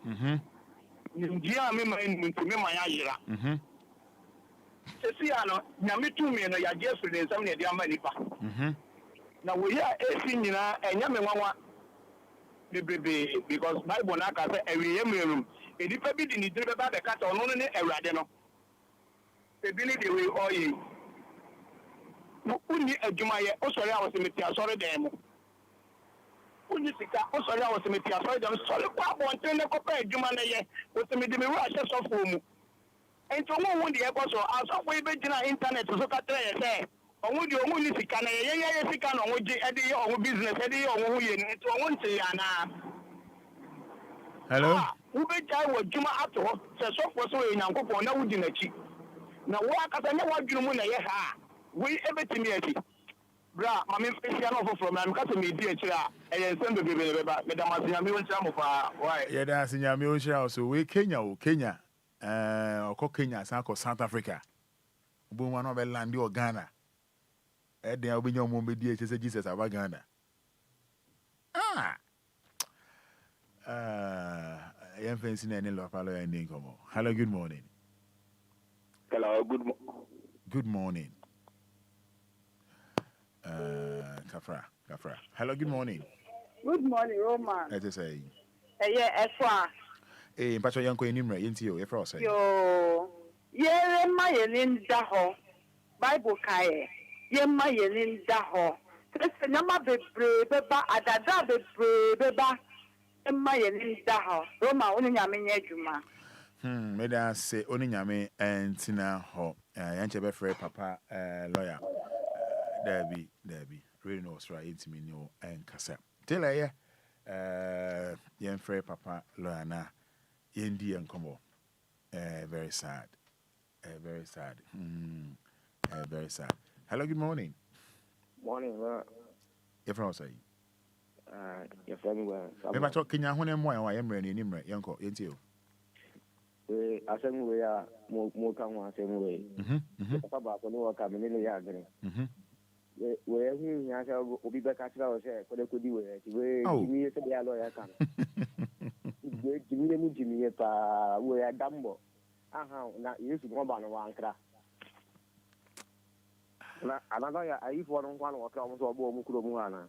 India, me my ayira. See, I know, Yamitu me, no, ya just for the some of the America. na we hear AC nyina enya me nwanwa bebrebe because Bible na ka say ewiye mmerum edipa bi di ni dire beba be kata ono ne Awurade no ebi ni de we oyi unni adwuma ye osori a wosemeti asori dem mo unni sika osori a wosemeti asori dem sori kwa abonten ne kopa adwuma na ye wosemedi me wa hye sofo mu ento wo de e koso asofo ibe gina internet so ka tre ye say onwo di onwo ni sika na ye sika na onwo je e de ye onwo business e de ye onwo hu ye ni ento onwo nte ya na hello wo be jai wo dwuma ato se sofo so ye nyankopon na wo di na chi na wo akasa nya wo dwunu mu na ye ha we ebetimi ati bra mama mfesia no foforo ma mkasa me di akira ensem bebebe beba me da masenya me wontra mo fa why ye da asenya me wontra so we Kenya oko Kenya san ko South Africa obo wa no be land o Ghana e den obi nyom mo di eche se Jesus aba Ghana yen fancy na ni lo palo ya ndin komo hello good morning good morning Kafra. Hello, good morning. Good morning, Roman. Let us say. Yeah, Efra. Eh, Pacho Yanko Nimra, Intio, Efra say. Yo, yeah, my Yelin Daho. Bible Kaye. Yeah, my Yelin Daho. Listen, Nama be breba, Adada be breba. My Yelin Daho. Roma, only Yamin Yajuma. Made us say only Yame and Tina Ho. Yanchebe Frey Papa, lawyer. Debbie, really knows right into me no and Cassa. Tell her, young Frey Papa, Loana, Yendi and Como. Very sad. Very sad. Very sad. Hello, good morning. Morning, If I say, your family well. I'm talking now when I'm I am ready, Yanko, into we asem we are more come one same way. Papa, when you are coming in the yard. We have him, I shall be back at our share for the could do it. We give me a lawyer come. Give me a we are dumbo. Now you should go on one crack. Another, I if one or comes or Mukuruana.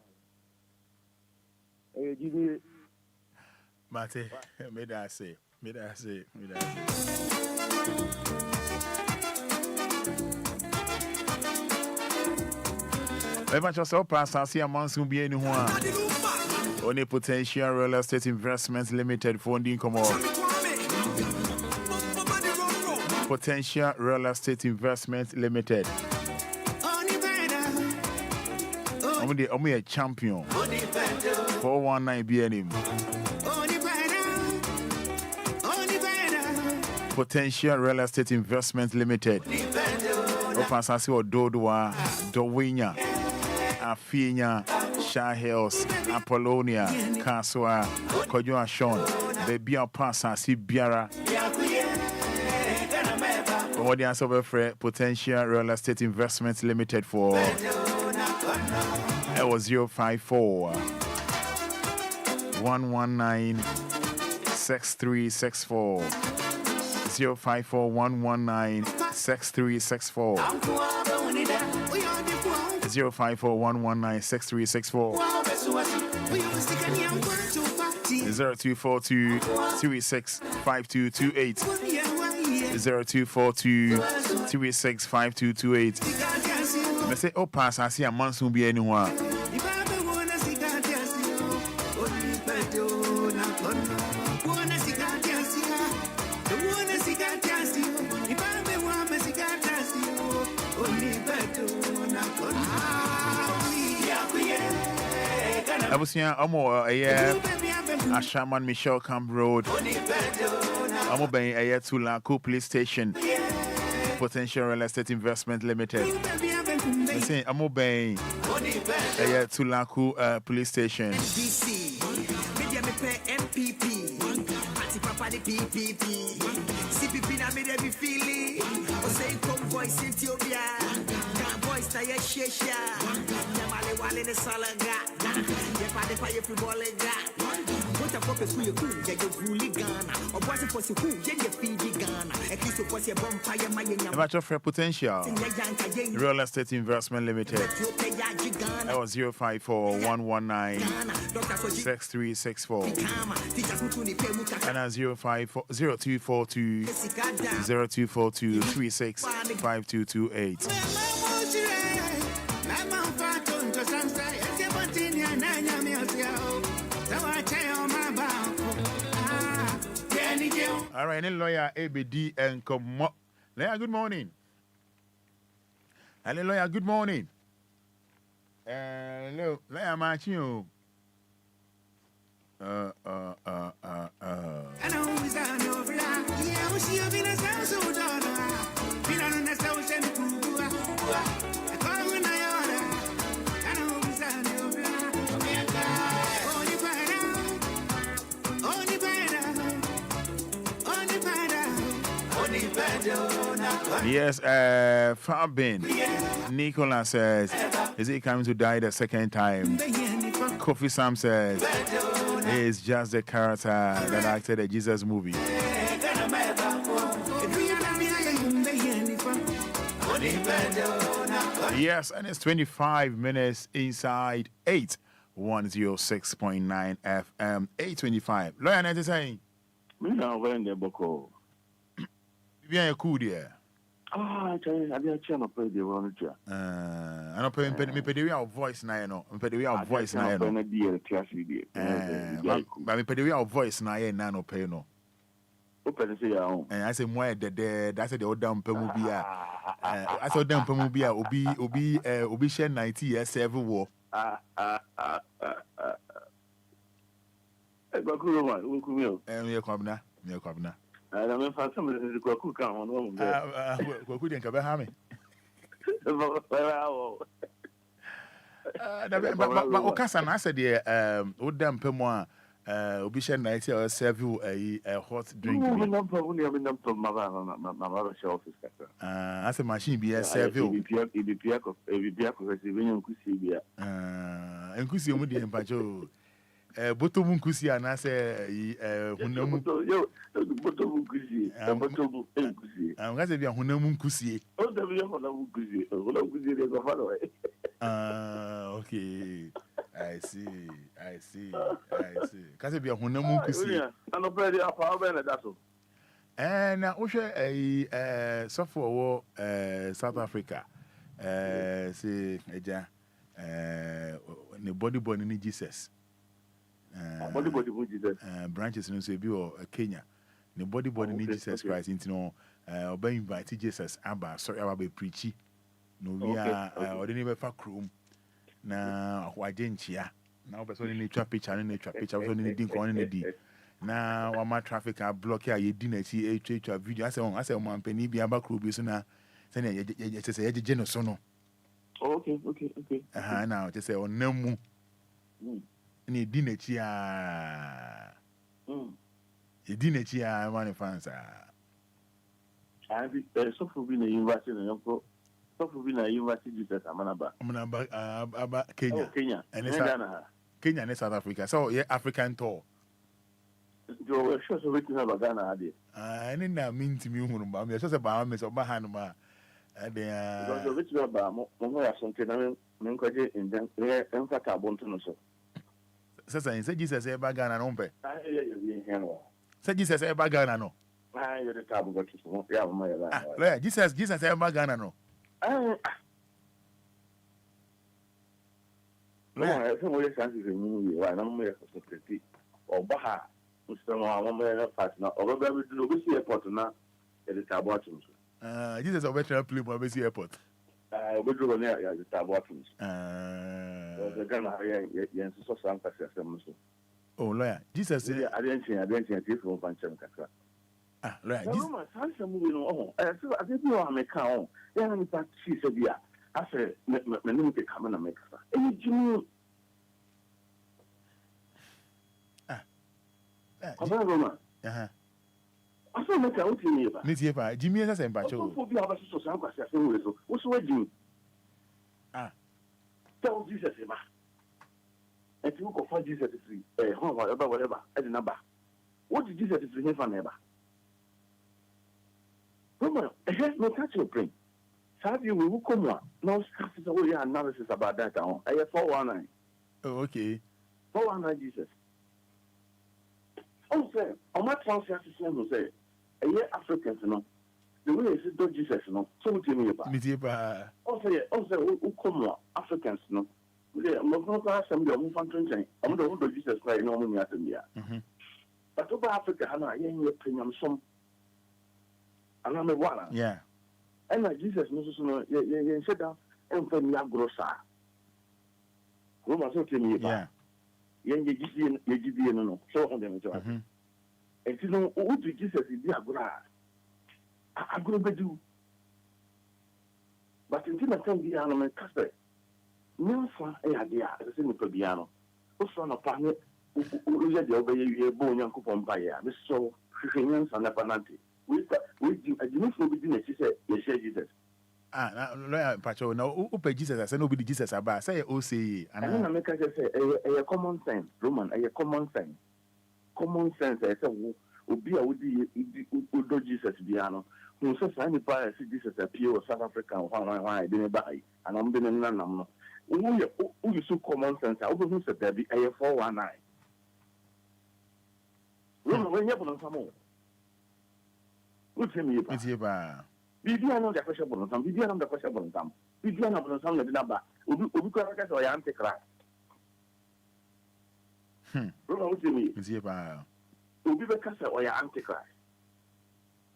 Give me Mate, made I say. Ever just so pass, I see a monsoon be anyone. Only Potential Real Estate Investments Limited funding come on. Potential Real Estate Investments Limited. I'm a champion. 419 BNM. Potential Real Estate Investments Limited. Open Sasi or Dodoa, Dowinya, Afinya, Shah Hills, Apollonia, Kaswa, Kojo Sean, Baby Pasa, Biara. What the answer for Potential Real Estate Investments Limited for? It was 054 119 6364. 054 119 6364. 054 119 6364. 0242 36 5228. 0242 36 5228. I say, oh, pass, I see a monsoon be anyone. I was here, a Shaman Michelle Camp Road. I'm obeying a year to Lanco Police Station. Potential Real Estate Investment Limited. I say, I'm obeying a year to Lanco Police Station. CPP na made me feeling. O say come voice Ethiopia. Can voice ta ye shesha. Jamale wale ne salaga. Ye pa de pa ye football ga. Put a proper school, you fully Ghana. Or was it for school, you feed Ghana. At least it was a bumpire, my A matter of potential. Real Estate Investment Limited. That was 054-119-6364. And 0242-365228. All right, any lawyer ABD and come. Lawyer, good morning. Hello, lawyer, good morning. Hello, lawyer, Martin. Yes, Fabin. Nicola says, is he coming to die the second time? Kofi Sam says, it's just the character that acted a Jesus movie. Yes, and it's 25 minutes inside 106.9 FM, 825. Lawyer, what are you saying? I'm wearing the boko. Bien, cool, dear. I didn't channel play the one. I don't pay me our voice now, you know. Me our voice now, you know. But me pay our voice now, you know, pay no. Open say your own. And I say more that's the old damn pemubia. I saw damn pemubia obi share 90 years 7 war. Me kwabna. I don't know somebody is Kwaku come on one. Kwaku den kabe ha me. But okasa na say the old damn pemu a obi share 90 or 7 a hot drink. I as a machine be a serve. Nkusi mu de mpacho. Botomu nkusi anase hunamu. Botomu nkusi. Botomu nkusi. Ngase bia hunamu nkusi. O da bia hunamu nkusi. Hunamu nkusi de ko falo. Okay. I see. Kase bia hunamu nkusi. Ano pedi apa ba na daso. Na wo hwe sofo South Africa. See eja ne body ni Jesus. Body Jesus. Branches in so bi o Kenya. The body ni Jesus Christ into no oba invite Jesus aba sorry aba be preachi. No we are odeni be fa krom na ahwaje nchia. Na oba so ni twa picture ni twa picture so ni din ko ni di. Na wa ma traffic a block ya ye di na ti twa video ase o man pani bi aba kro bi so na se na ye se ye je no so no. Okay. Now just say onamu. Ni di na chi a e di na chi a man fans and so for being a university no ko so for being a university Jesus amanaba aba Kenya and Kenya and South Africa so yeah African tour jo sure so we have a Ghana ade and na mean to me hunu ba me so say ba me so ba hanu ma ade so we try ba mo ya sonke na me nkoje indan enfata abonto no so Sasa say Jesus e ba Ghana no mpe. Say Jesus e ba Ghana no. You the table got to yeah, my lawyer, Jesus e ba Ghana no. Lawyer, some way sense is new why no more secretary or baha Mr. Mohammed partner or be do go see airport na the table Jesus o better play mo be see airport. We do near the table the Ghana yen so some person so. Oh lawyer, Jesus I didn't see from Panchem Kaka. Lawyer, Jesus some movie no so I think you are make on. Yeah, me part she said yeah. I said me no take come na make sa. Jimmy Roma. I saw make out in here. Ni tie pa, Jimmy esa se mpacho. So bi aba so some kwase ase we so. Wo so Jimmy. Tell Jesus eba. and you go for Jesus free. Whatever, as a number. What did Jesus free for never? Roma, I have no touch your brain. Have you will come on? Now, starts all your analysis about that. I have 419. Oh, okay. 419 Jesus. Also, on my transfer system will say, a year Africans, you know, the way is do Jesus, you know, so tell me about. Also, who come on Africans, you know. I'm not going to ask them the one thing. I'm not going to Jesus Christ, no one at me. But over Africa, I'm not hearing your premium some. And I'm a one. Yeah. And Jesus, no, you said that, and for me, I'm grossa. Roma, so tell me about. Yeah, you give you no, so on them. And you know, who do Jesus is the agra? I go to do. But until I can be an Casper. Nelson, idea, as in the piano. Also, on a planet who let the obey bone young coupon by ya. This so, Christians and a panati. We do a unique business, she said, yes, Jesus. Pacho, no, Upe Jesus, I said nobody Jesus about, say, oh, say, and then I make us say, a common sense, Roman, a common sense. Common sense, I said, Obia would do Jesus piano. Who says, I need buy Jesus appear South Africa, why I didn't buy, and I'm being none. Who you so common sense? I will say there be a 419. Roman, when you're on some more. What's me? It's here. Bibiano the question on some, Bibiano the question on some. Bibiano on some of the number. Ubuka or Antichrist. Roman, what's me? It's here. Ubika or Antichrist.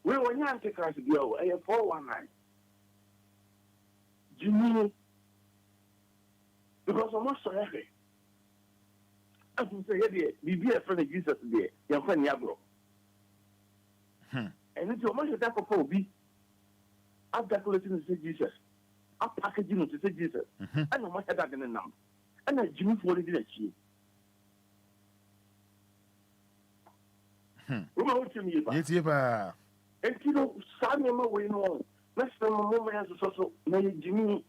Where when Antichrist go, a 419. Jimmy. Because I'm not so happy. As you say, be a friend of Jesus there, your friend Yabro. And it's your much that for be. I'm decorating to say Jesus. I'm packaging to say Jesus. I know much better than a number. And I Jimmy for it in a cheap. Roma, what you mean? It's here. And you know, Samuel, we know. Let's know more as a social, Jimmy.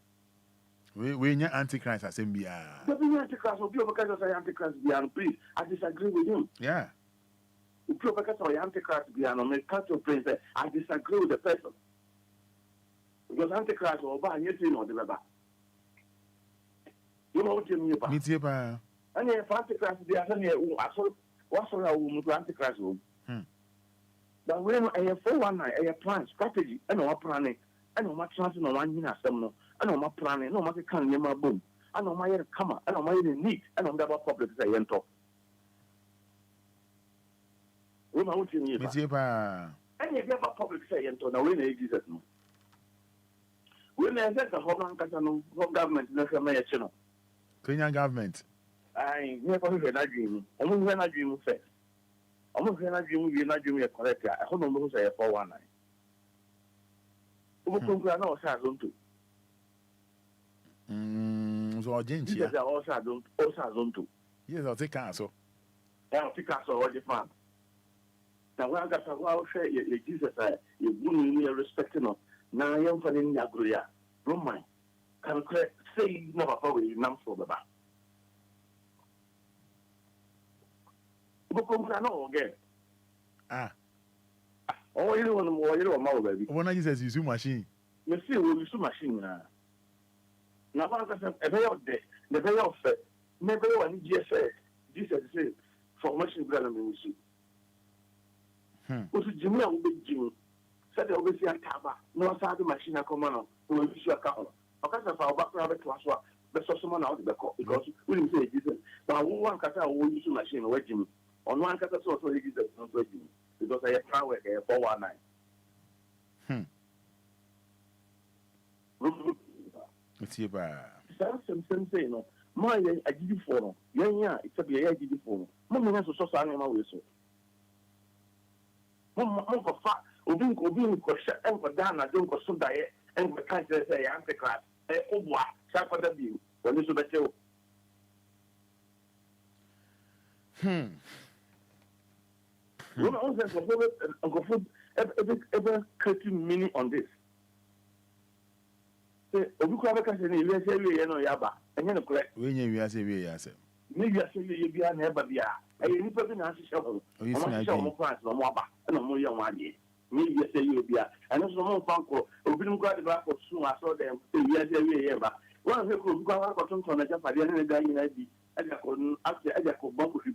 We need Antichrist as MBA. The Antichrist will be because of Antichrist beyond please. I disagree with him. Yeah. Because of Antichrist beyond make culture praise that I disagree with the person. Because Antichrist will buy anything or the river. You know what you mean about? It's here. And if Antichrist be as any what's all our woman to Antichrist room. But when I have 419, I have plan, strategy, and no planning, and no much chance no one in a seminar. I know my plan, no matter can my boom. I know my come, I know my need, and I'm double public say and talk. Roma, what you need? It's here. And you have a public say and talk, now when Jesus no. When I said the Holland Casano, home government, never may channel. Kenyan government. I never heard a dream. Almost when I dream first. Almost when I dream, you're not dreaming a correct. I don't know who say a 419. Who can know Sazon too? So urgent. Yes, also don't do. Yes, I'll take castle. I'll take castle or the farm. Now, when I got a while, say, Jesus, you wouldn't really respect him. Now, I am for the Nagoya. Don't mind. Can say, never probably numb for the back. But I know again. Oh, you don't want to more, baby. When I says you machine. You see, we use machine now. Now, a very odd day, the very odd set, never one GSA, Jesus says, formation brother ministry. Was Jimmy will be Jimmy? Said they always see a taba, no side machine a command, who will issue a couple. Because of our background to us, the someone out of the court, because we didn't say Jesus. But one kata will use machine away Jimmy. On one kata so Jesus not with Jimmy, because I have power there 419. It's here. Some say no. My I give you for no. Yeah, it's a be I give you for. Mama has so sang my way so. Mama for fat. Obin question and for Dana don't go so diet and the country say Antichrist. Obia, Sapa W. When you bet you. When I was ever creating meaning on this. Obi kwa beka se ni we say we no yaba enye no correct we nya we say we ya say maybe I say you be an Ebabia. I ain't putting us shovel. I'm not sure price no more back, no more young one. Maybe I say you be a, and also more funko, who didn't got the back of soon. I saw them, yes, every year. One who could go out on the jump at the end of the day in ID. I couldn't after I could bump with you,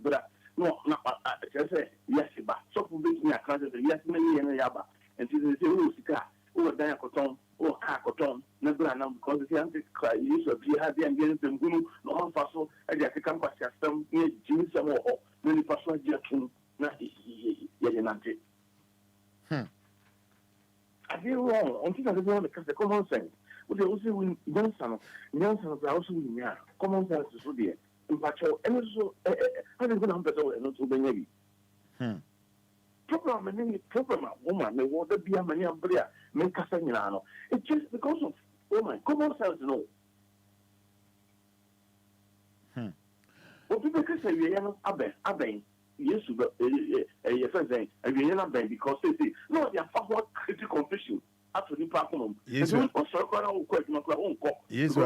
no, not just say, yes, but so for making a class of yes, many and yaba. And she says, oh, Sika, oh, Diacoton, oh, Cacoton, never because the anti cry use of the idea and getting them guru, no one fossil, and they can pass custom, Jimmy Samo, many personal jetun, not Yanati. I feel wrong until I don't because the common sense. But they also win Johnson, also win, common sense is so dear. In fact, and also, I don't know better and not to be maybe. Program and program woman may want to be a many umbrella, make a sanguinano. It's just because of woman, common sense, no. What people can say, we are not Aben, yes, but a friend, and we are not Ben because they say, no, they are far more critical confusion. Actually, platform. Yes, sir. Yes,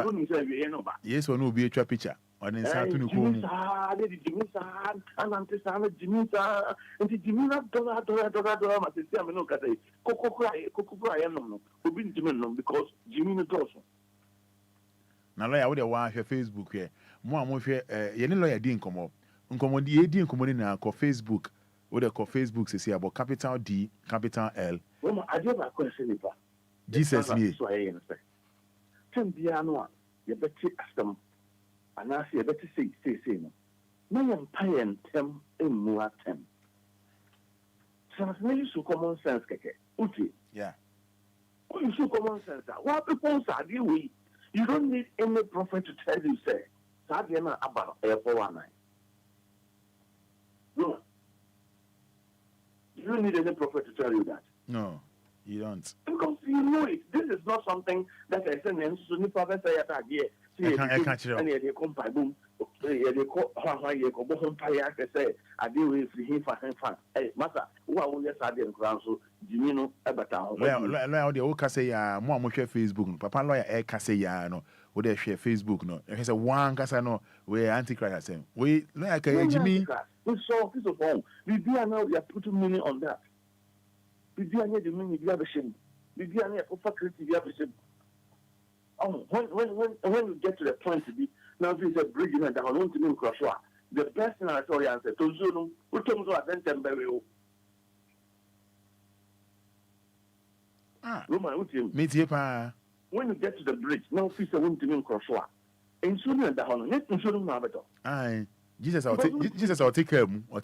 or no be a picture. On the side to the home. And I'm just a Jimmy, and the Jimmy dollar, my sister, no, Coco cry, who been Jimmy because Jimmy Dawson. Now, I would have watched your Facebook here. More, you know, lawyer didn't come up. Uncommon the didn't come in now, call Facebook. What they call Facebook, say about capital D, capital L. Well, I do have a question. Jesus, me. So I understand. Ten piano, you better ask them. And I say, better say, no. No empire and tem in more tem. So you so common sense, Keke. Uti. Yeah. Oh, you so common sense. What people are you? You don't need any prophet to tell you, say, Sadiana about a 419. No. You don't need any prophet to tell you that. No, you don't. Because you know it. This is not something that I say, and so you probably say that idea. I can't tell. And they come by boom. They call you go home fire. I say, I deal with him for him. Hey, Master, who are all your sardine ground? So, you know, about Well, the old Cassia, more share Facebook. Papa lawyer, Cassia, no, would they share Facebook? No, he said one Cassano, where Antichrist saying, we like a Jimmy. We saw this of all. We are now, we are putting money on that. We are near the money, we have a shame. We are near faculty, we have a shame. Oh, when you get to the point to be, now this is a bridge and I want to be Crosswa. The best thing I told you answer to Zoom, who told me to attend very well. Roman, with you. Meet you, pa. When you get to the bridge, now officer won't be Crosswa. And soon and the honor, let me show them now better. Aye. Jesus, I'll take him. I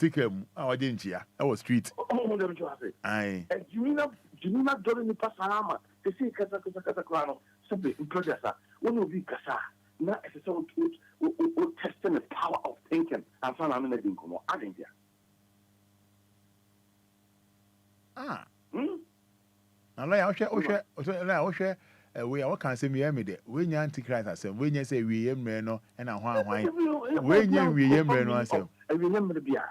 didn't hear. I was street. Oh, them to say. Aye. And you not doing the Pasarama. They say Casacano, something in processor. When will be Casa? Not as a sort of testing the power of thinking and found I'm in a dinkum. I didn't hear. I'll share. We are can say me there. When you Antichrist has said, when you say we am no and a wine, when you we am no, I remember the beer.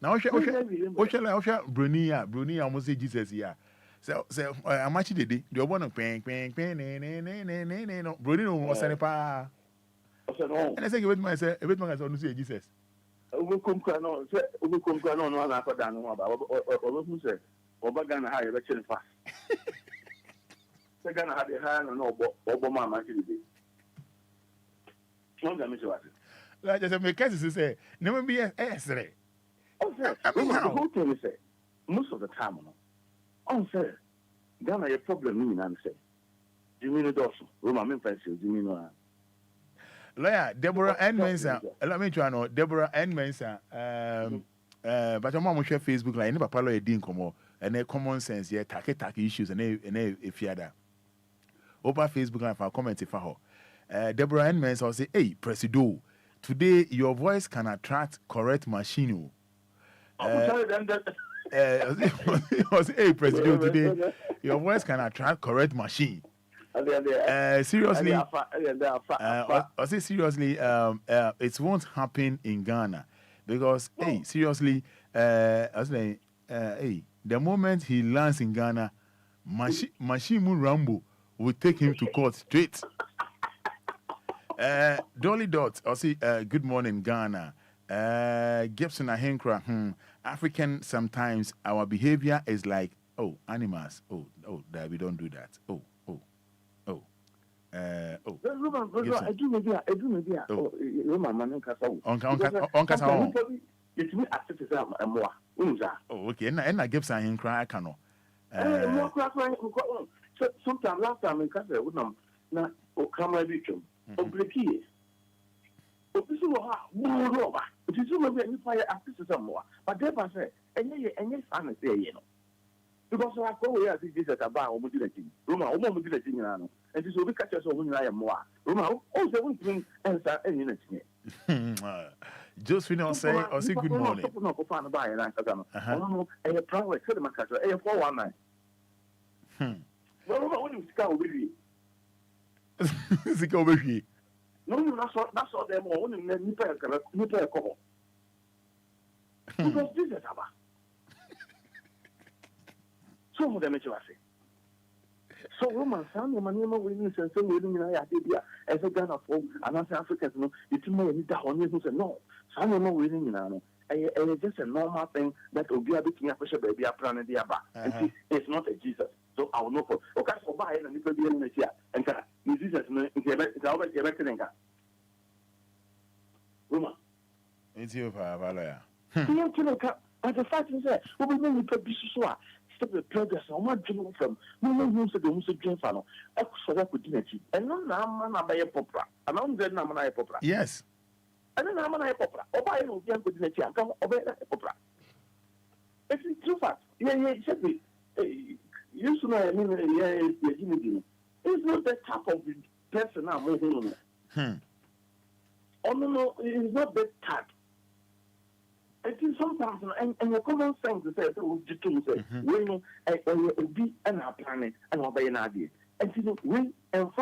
Now, Brunia almost say Jesus here. So, I'm much today. Do you want to pang, Bruno was a pa. And I say, with myself, with my son, say Jesus. We come on, no, I got down or who said, Obagana high election fast. They're gonna have a hand on Obama, actually. No damage to us. Like just make cases say, never be a essay. Oh, sir, the whole thing is most of the time, oh, sir, Ghana a problem, me, and say, Jimmy Dawson, Roman Pencil, Jimmy. Lawyer Deborah N. Mensa, let me try no Deborah N. Mensa. But your mom will share Facebook like any papa lawyer didn't come and a common sense, yeah, take issues and if you had over Facebook and for comment if I Deborah N. Mensa will say, hey, Presido, today your voice can attract correct machine. Hey, Presido, today your voice can attract correct machine. Seriously, I say seriously, it won't happen in Ghana because, hey, seriously, I was like, hey, the moment he lands in Ghana, Mashimu Rambo will take him to court straight. Dolly Dot, I see, good morning, Ghana. Gibson Ahenkra, African, sometimes our behavior is like, animals. That we don't do that. I do maybe. Okay, and I Gibson Ahenkra, I cannot. Sometimes last time in Casa, na Okama Bichum, Obliki. Obisu, it is only any fire artist somewhere, but there was any fan say, you know. Because I go here, this is about mobility. Roma, mobility, and this will be catches of when I am more. Roma, also won't bring answer any next year. Josephine, say, good morning. No, no, buy and I don't a private cinema catcher, a 419. Well, when you scout with you. Go with you. No, that's all them all in the new pair couple. Because this is about. So for them, I say. So, Roman, some of my name of witness and some within the idea as a Ghana folk and as Africans know, it's more than that one who said no. Some of them within you and just a normal thing that Obia became a pressure baby, a plan and the Abba. And it's not a Jesus. So I will know for okay, so buy and it will be in the year. And Jesus, it's always a record. Roman. It's you, Valaya. But the fact is that we will need to be so. Stop the progress. I'm not drinking from. No one knows the Musa drink funnel. Extra opportunity. And no, I'm not a popra. And I'm not a popra. Yes. And then I'm not a popra. Or buy no young good nature. I come obey a popra. It's true fact. Yeah, it should be. You should know, I mean, it's not that type of person I'm moving on. Oh, no, it's not that type. I think sometimes, and your common sense is that we know a be an our planet and obey an idea. And you know, we and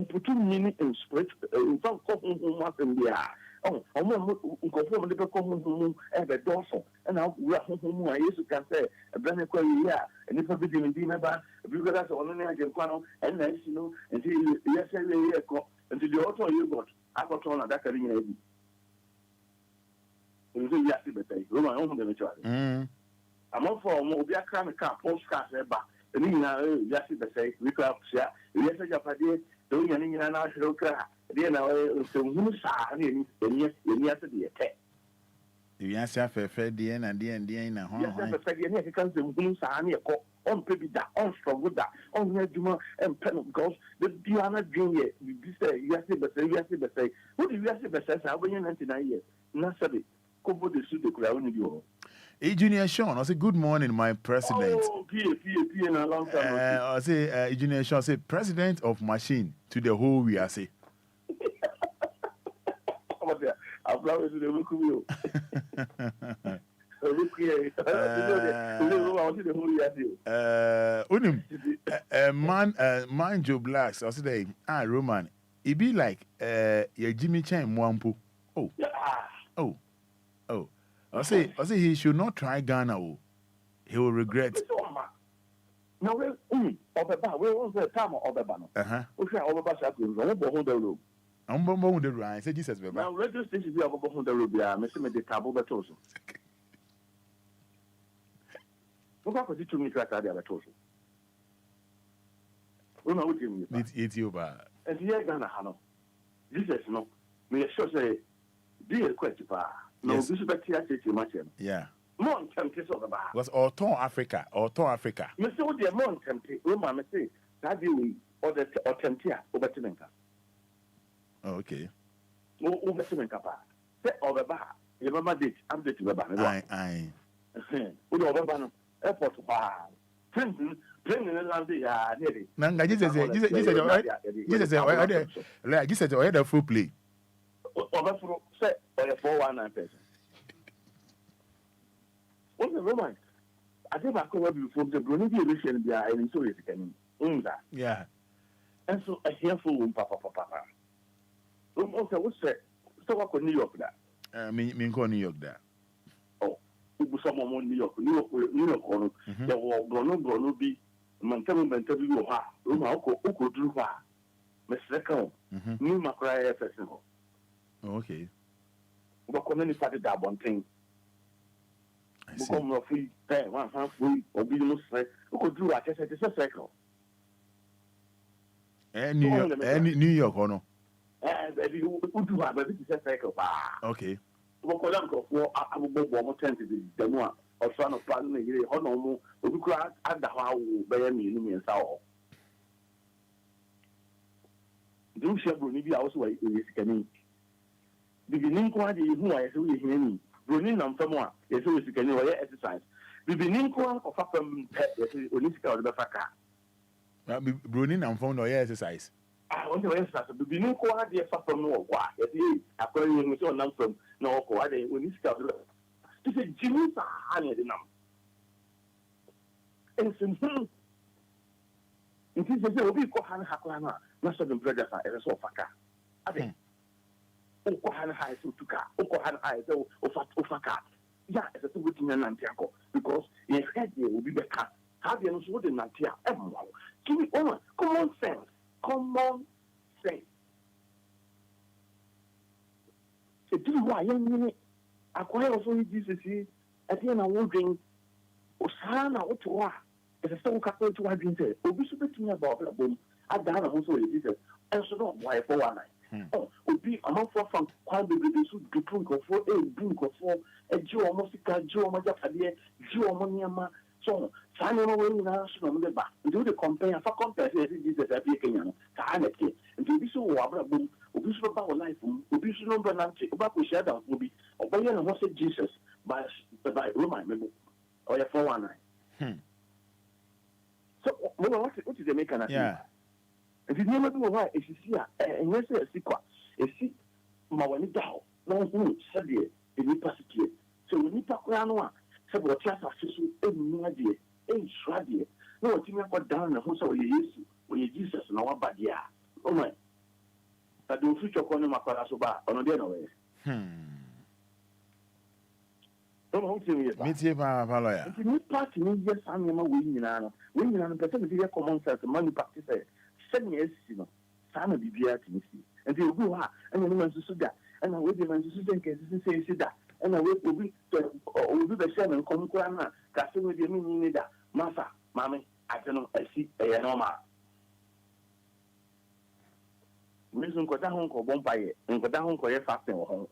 put meaning in spirit in some common in the air. Oh, I'm going to conform the common at the dorsal. And now we are home. I used to can say a brand new year, and if I be doing dinner, because that's only I can go and then, you know, until yesterday, until the auto you got, I got on that carrying. I'm all for Obia Kram car, postcard, and you know, just the say, we could share, yes, I did, doing an international car, then I was so and yesterday attack. You answer for Fred, the end and the end, yes, I comes to Musa, on Baby, on strong with that, on Reduma and Pen of Ghost, the Diana Junior, you say, yes, but say, what do you say, I win 99 years, not said. Junior Sean, I say good morning, my president. Oh, in a long time. I say Junior Sean, say president of machine to the whole we are say. I'll to the man Joe Blacks, I say Roman, it be like your Jimmy Chan Mwampu. I say he should not try Ghana. He will regret. No, we want the time of the banner. We shall all of us have to hold the room. I'm bombing the right. Say Jesus, now, radio station be able to hold the room. Mr. the table, but also. What happened to me? Right, I have told you. We know what you mean. It's you, but. And here, Ghana, Jesus, no. Me sure say, dear question, no, this is better to much. Yeah. More tempted of the bar. Was Auton Africa. Mr. Woody, more tempted. Roman, I say, that you or the Autentia over Timenka. Okay. Over Timenka. Say over bar. You remember this? I'm the Tiba. Aye. With over Banner, airport bar. Printing in Landia, nearly. Nanga, Jesus, I had a full play. Over say, or a 419 person. What's the Roman? I think I could be from the Brunei edition, they are in Soviet. Yeah. And so a handful, Papa. Also, what's that? So what could New York that? Me call New York that. Oh, it was someone New York, there were Bruno be Mantamu, Roma, Oko, Drew. mesreka ni makra ya fese ho okay boko na ni fati da bonten boko mo fi one half free obi no sre boko duru a chese chese circle New York or no ebi udu ha ba bi chese circle ba okay boko na ko fo abubo mo tent di demo a oso no plan na yire ho no mo obi kura ada ho awu be ya mi nu nsa ho do shebro ni bi a wo so wa yesikani beginning ko ade hu a yeso ye hiani broni nam famo a yeso yesikani wo ye exercise beginning ko ko fa fam yeso onisika wo be faka broni nam famo no ye exercise wọ́n ti wọ́n yẹ sàṣọ bíbí ní kó adìẹ fapá mu wọ̀ wá yẹ́sì àpẹẹrẹ yẹn tí wọ́n nam fam na ọkọ̀ adìẹ onísìkà ọ̀dọ́ ti sẹ́ jìnnì sáà ní ẹ̀dín nam ẹ̀sìn fún nti sẹ́ obi kọ́ ha ní ha kọ́ ha náà na sọ bíi brẹ́dà sáà ẹ̀rẹ́ sọ ọ̀fà ká adìẹ ọkọ̀ ha ní ha ẹ̀sẹ̀ òtú ká ọkọ̀ ha ní ha ẹ̀sẹ̀ ọ̀fà ká yá ẹ̀sẹ̀ tó wọ́n ti yẹn nàntí akọ because yẹn fẹ́ diẹ obi bẹ́ ká ha diẹ no so wọ́n de nàntí a ẹ̀ mọ̀ ọ́ kí ni ọ̀nà common sense. Common sense. So do why you acquire also Jesus at the end of wondering Osana Ottawa is a so couple to what drink. Obi should be about the boom at the other also Jesus. And so don't why for 1 night. Oh, Obi among for from quite big should be drunk or for a drink or for a Jew almost a Jew or Majapadia, Jew or Moniama. So, Sanya way na so no ba. Do the compare for compare Jesus every Kenyan. Sanya ke. Nti bi so wa bra bom. Obi so ba life um. Obi so no na nti. Oba ko share down obi. Oba ye na ho say Jesus by Roman mebo. Or ya 419. So, what is the make na? Yeah. Nti ni ma bi wo ha esisi a enye se esikwa. Esi ma wani dawo. Na hu se de enipa sikie. So enipa kwa no a se bo tia sa so enu adie ensua die na o timi akọ down na ho so ye Yesu o ye Jesus na wa ba dia o my ta do future ko no makwara so ba ono de na we no ho timi ye ba me tie ba lawyer ni party ni yes anya ma we nyina no person be dey common sense man practice se ni esi no sa na bibia timi si enti obi ha anya no man so da ana we de man so da nke se da ana we obi be share men kom kura na ka se we de mi ni da masa mame ateno asi e normal we sun ko da hon ko bompa ye ko da hon ko ye fasting wo hon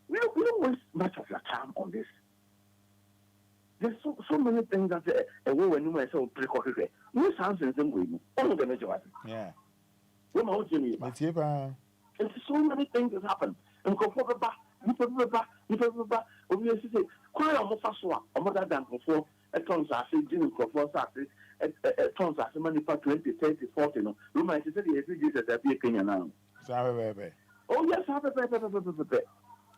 we don't waste much of your time on this. There's so many things that we when you say pre-cooked. No sounds in some way. All the major. Yeah. We know Jimmy. There's so many things that happen. And go for the back. You say, quite almost fast one. A mother than before. A tons are saying, Jimmy Crawford, a tons are money for 20, 30, 40. No, you might say, Jesus, that be a Kenyan now. Oh, yes, have a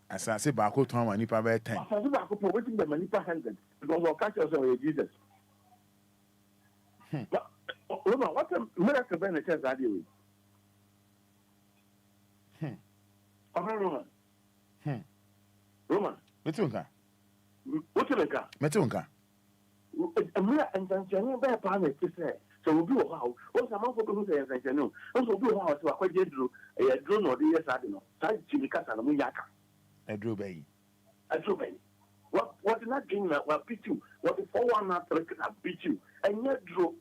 asase baako tɔn ma nipa bɛɛ 10. asase baako pɔ wetin bɛ ma nipa 100 because ɔka kyerɛ sɛ ɔyɛ Jesus. Roma, what a miracle bɛ na kyerɛ saa deɛ wei. Ɔbɛ Roma. Mete wo nka. Wote bɛ nka. Mete wo nka. Mmerɛ nkyɛnkyɛnne bɛyɛ paa na ɛte sɛ obi wɔ hɔ a ɔsɛ amanfoɔ bɛhu sɛ ɛyɛ nkyɛnkyɛnne o ɔsɛ obi wɔ hɔ a ɔsɛ wakɔgye duro ɛyɛ duro na ɔde yɛ saa de no saa gyimi kasa na mo yɛ aka. Adro bayi. What did not drink that? What beat you? What the 419 beat you? And yet drew.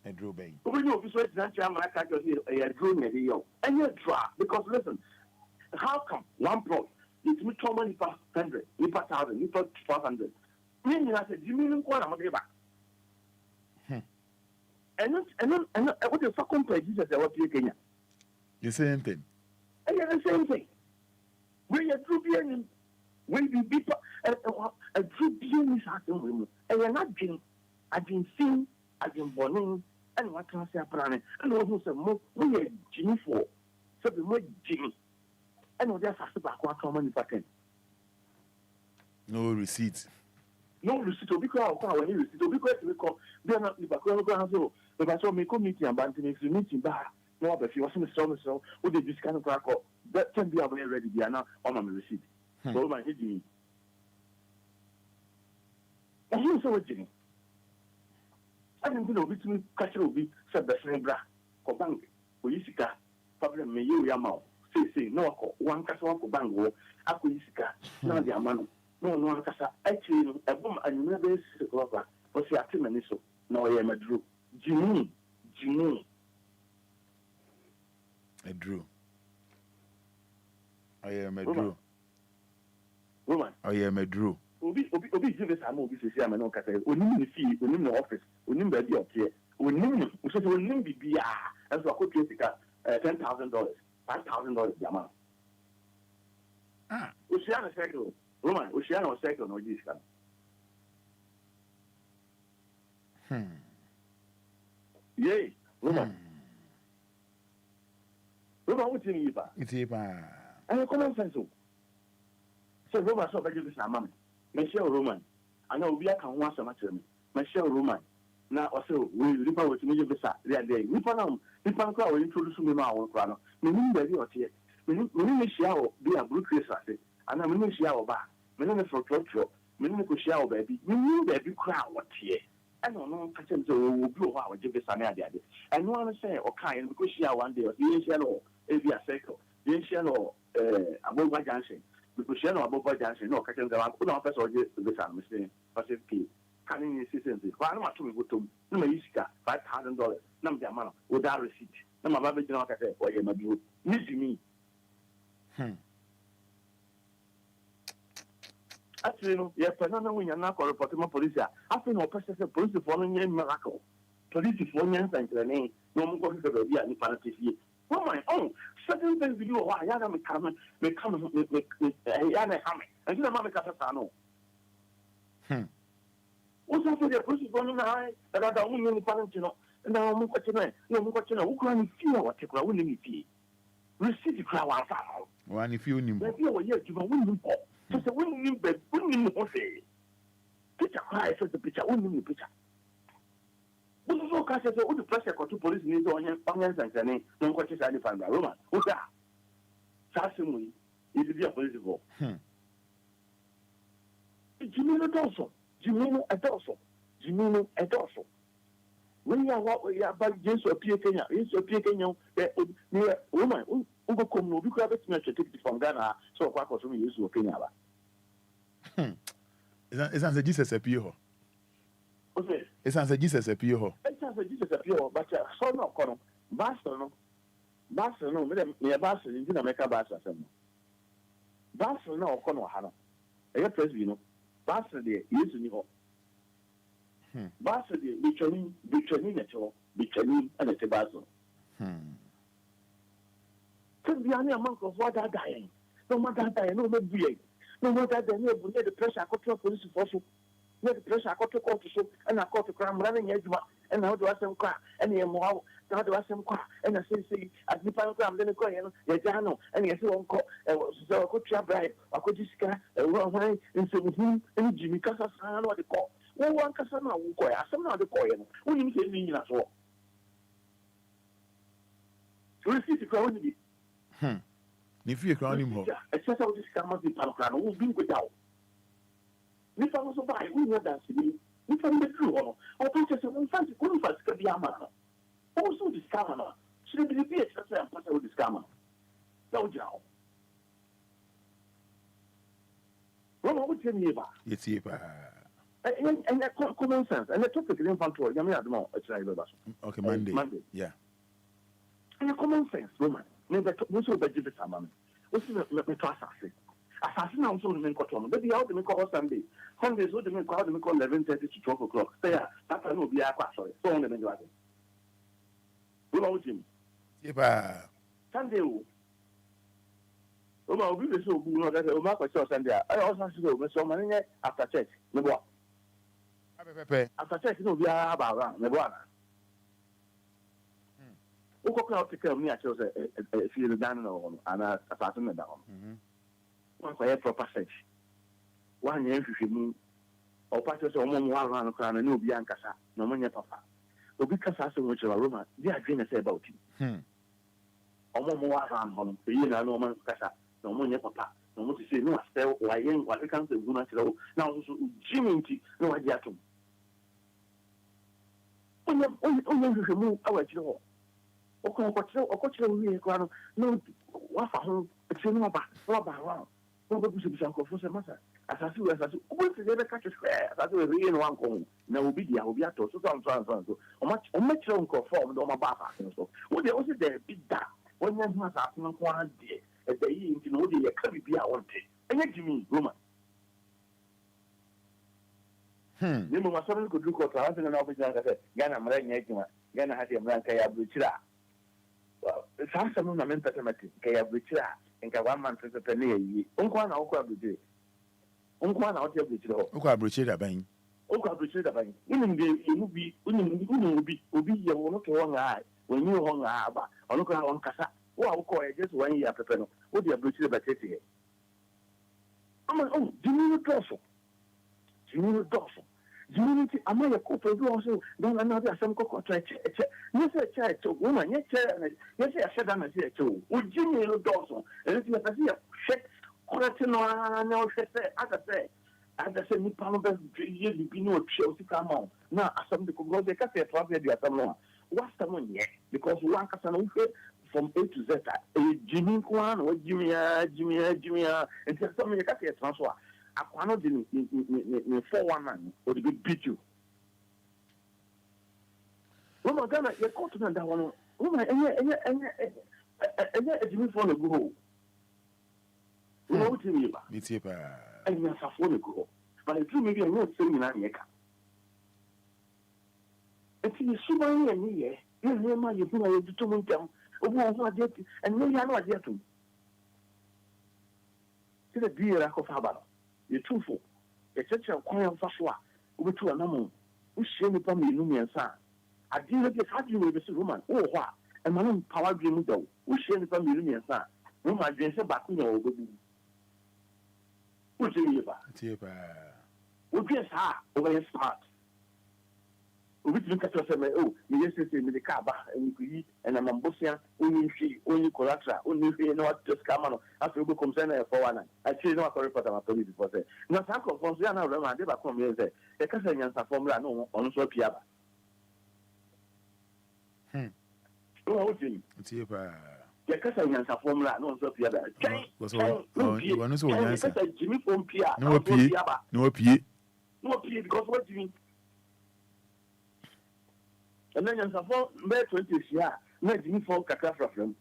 Adro bayi. When you officially not jam like I just here, a drew me the and yet draw. Because listen, how come one plot? It's me 2 money per 100, me per 1,000, me per 500. Meaning I said, you mean what I'm going back? And what the fuck compare Jesus and what you Kenya? The same thing. And the same thing. When you do bien, when you be a true bien is happening with me, and you're not being, I've been seeing, I've been born, and what can I say, Planet, and what was a more, we are Jimmy for, so the more Jimmy, and what just has to back what money pattern. No receipt. No receipt, because when you receipt, because we call, they're not the background, so if I saw me committee and banting, if you meet him back, no, but if you wasn't so, would they just kind of crack up? That can be very ready. They are now on my receipt. So my head me. And here's what Jimmy. I didn't know between catcher will be said the same bra. for bank oyisika problem me you yamao say no ko wan kasa wan ko bank wo akoyisika na di amano no wan kasa actually no ebom anyuna be se ko ba o se atemani so na o ye madru jimu Medru. I am Medru. Woman. I am Medru. Obi give us am obi se am no kasa onim ni fee onim no office onim ba bi otie onim so onim bibia and so akotwe sika $10,000 $5,000 the amount Oceana cycle Roman Oceana cycle no this can yay Roman what do you mean and common sense so Roman so ba give us am Michelle Roman I know we can want some to me Michelle Roman na also we lipa with me visa there nipa na nipa kwa we introduce me ma won kwa no me nim ba bi otie me nim shia o bi a blue case ase ana me nim shia o ba me nim for trotro me nim ko shia o ba bi me nim ba bi kwa wotie ana no ka chem so we bi o ha we visa na ade and no one say o kan because shia one day o shia no e bi a cycle ye shia no abogba junction because shia no abogba junction no ka chem da ko no person o je visa me say Pacific Canning assistance. Why not to go to Numaisika, $5,000, Nam Yamano, without receipt. Nama Baby Janaka, or Yamadu, me. Actually, yes, Panama, when you're not called Potimo Police, I think no person police following in Miracle. Police for Yan and the name, no more of the Any fantasy. For my own, certain things you are, I am coming, may come with Yana Hammy, and you know, Mamma Casano. Also, for the police going high, that are the only parents, you know, and now I'm watching, who can feel what you are winning fee. Receive the crowd out. One if you knew, you were yet to win. Just a winning bed, winning say. Picture cry for the picture, winning picture. What is all cast as all the pressure to police needs on your onions and name, don't watch any family, Roman. Who's that? Sassy, it is a police vote. Jimmy also. Jimino Adoso. When you are what we are about James or Pierre Kenya, near woman who go come no because it's to take it from Ghana, so what was we use to Kenya. It's answer Jesus a pure. It's answer Jesus a pure. It's answer Jesus a pure, but so no column. Barcelona, near Barcelona, in America, Barcelona. Barcelona or Cono Hana. A president. Barcelona, yes, you know. Barcelona, between and a Tabasco. Could be only a monk of what are dying. No matter dying, no more being. No matter the name, we need the pressure I got to police force. Let the pressure I got to court to show, and I caught the crime running edge, and how do I some cry, and the more, how do I some cry, and I say, as the final crime, then a coin, a jano, and yes, uncle, so I could try bribe, I could just scar, a wrong and so him, and Jimmy Casas, I know what they call. Well, one Casana will call, some of the coin, who you say me as well. Receive the crown. If you crown him, except how this cannot be Palcran, who be without. If I was a buy, we know that to me. If I'm the true or purchase a fancy couldn't find the Yamana. Also, this camera should be the PHS and pass out this camera. No job. What would you mean about? It's here. And that common sense. And the topic is infantile. You may have more. Okay, Monday. Yeah. And a common sense, woman. Never also by Jibby Saman. What's the assassin? Assassin also the main cotton. But the out call Sunday. Sundays, what the main call 11:30 to 12 o'clock. There, that will be a sorry. So on the main dragon. Who knows him? Sunday. Oh, we will so good that Omar was Sunday. I also see over so many after church. No, after church, no, we are about Nebuana. Who could not take me? I chose a field down on and a apartment down. One for a proper search. 1 year, if you move, or patches or more around the crown and no Biancasa, no money, papa. So because I so much of a Roma, they are going to say about him. Or more around home, you know, no man's casa, no money, papa. No more to say, no, I stay, why, what we can't do, now, Jimmy, no idea to me. Only you move our children. ọkọchịrị onwe ya kwanụ n'afọ ahụ etinye n'ọba ahụ n'ọba busibisa nkọfọ sị masa asasị wee asasị ụgbọ esi ebe kacha asasị wee ihe nwa nkọnwụ na obi dị ya obi atọ nso ọmechịrị nkọfọ ọmụdụ ọma gba afa asị nso wode osi da ebi da onye hụ asasị nkwa ha dị ebe iyi nti na wode yɛ ka bibi a wɔnte ɛnyɛ Jimmy Roman ne mu masɔrɔ ko du kɔtɔ asɛ na ɔbɛgyina nka sɛ Ghana mmara nyɛ adwuma Ghana ha deɛ mmara nka yɛ aburokyire a saa asɛm no na mempɛ sɛ mate nka yɛ aburokyire a nka wama ntɛtɛtɛ ne yɛyie nkoa na wokɔ aburokyire nkoa na wote aburokyire hɔ wokɔ aburokyire daban wonim deɛ ɛmu bi wonim obi yɛ wo no ke hɔ ngaa wɔnyi hɔ ngaa aba ɔno koraa wɔnkasa wo a wokɔɔ ɛgye so wɔnyɛ apɛpɛ no wode aburokyire bɛteteɛ ama Jimmy no dɔɔso Jimmy nti ama yɛ kɔpɛ bi wɔ so dɔn na de asɛm kɔkɔtɔ ɛkyɛ nyɛ sɛ ɛkyɛ ɛkyɛ wo ma nyɛ kyɛ yɛhyɛ da na sɛ ɛkyɛ wo wo Jimmy no dɔɔso ɛno nti yɛpɛ sɛ yɛhwɛ kɔrɛte no ara na wohwɛ sɛ ada sɛ nnipa no bɛyɛ biribi ne ɔtwɛ wo sika ama wo na asɛm de kɔkɔ sɛ ɛka sɛ ɛtoa sɛ adu asɛm no a woasɛm nyɛ because woankasa no wohwɛ from A to Z Jimmy nko ara na Jimmy nti asɛm yɛka sɛ yɛtena so a akwano de ne 419 or the big beat you. Woman Ghana, your continent that one. Woman, and Jimmy for the go. You know what you mean? It's a and you're for the go. But it's maybe I'm not saying in America. It's in the super and me, you know, my you put a determined down. And maybe I know I get to. To the dear of Fada. You're too full. It's such a quiet faswa. We to a number. We share the family Numian son. I didn't get happy with this woman. Oh, what? And my own power dream though. We share the family Numian son. Woman, dress a back in your baby. What's in your back? We guess her over his part. We look at us and oh, me yesterday me the car back and we eat and I'm on Bosia, only she, only Colatra, only you know what just come on. After we come send for one night. I actually know a report of police before say. No, Sanko from Siana Roma, they come here and say, the Cassanians formula no on so Piaba. Oh, Jim. It's here. The Cassanians formula no so Piaba. Was one is one answer. Jimmy from Pia. No P. No P because what do you mean? And then you suppose May 20th year, let me fall Cacafra from.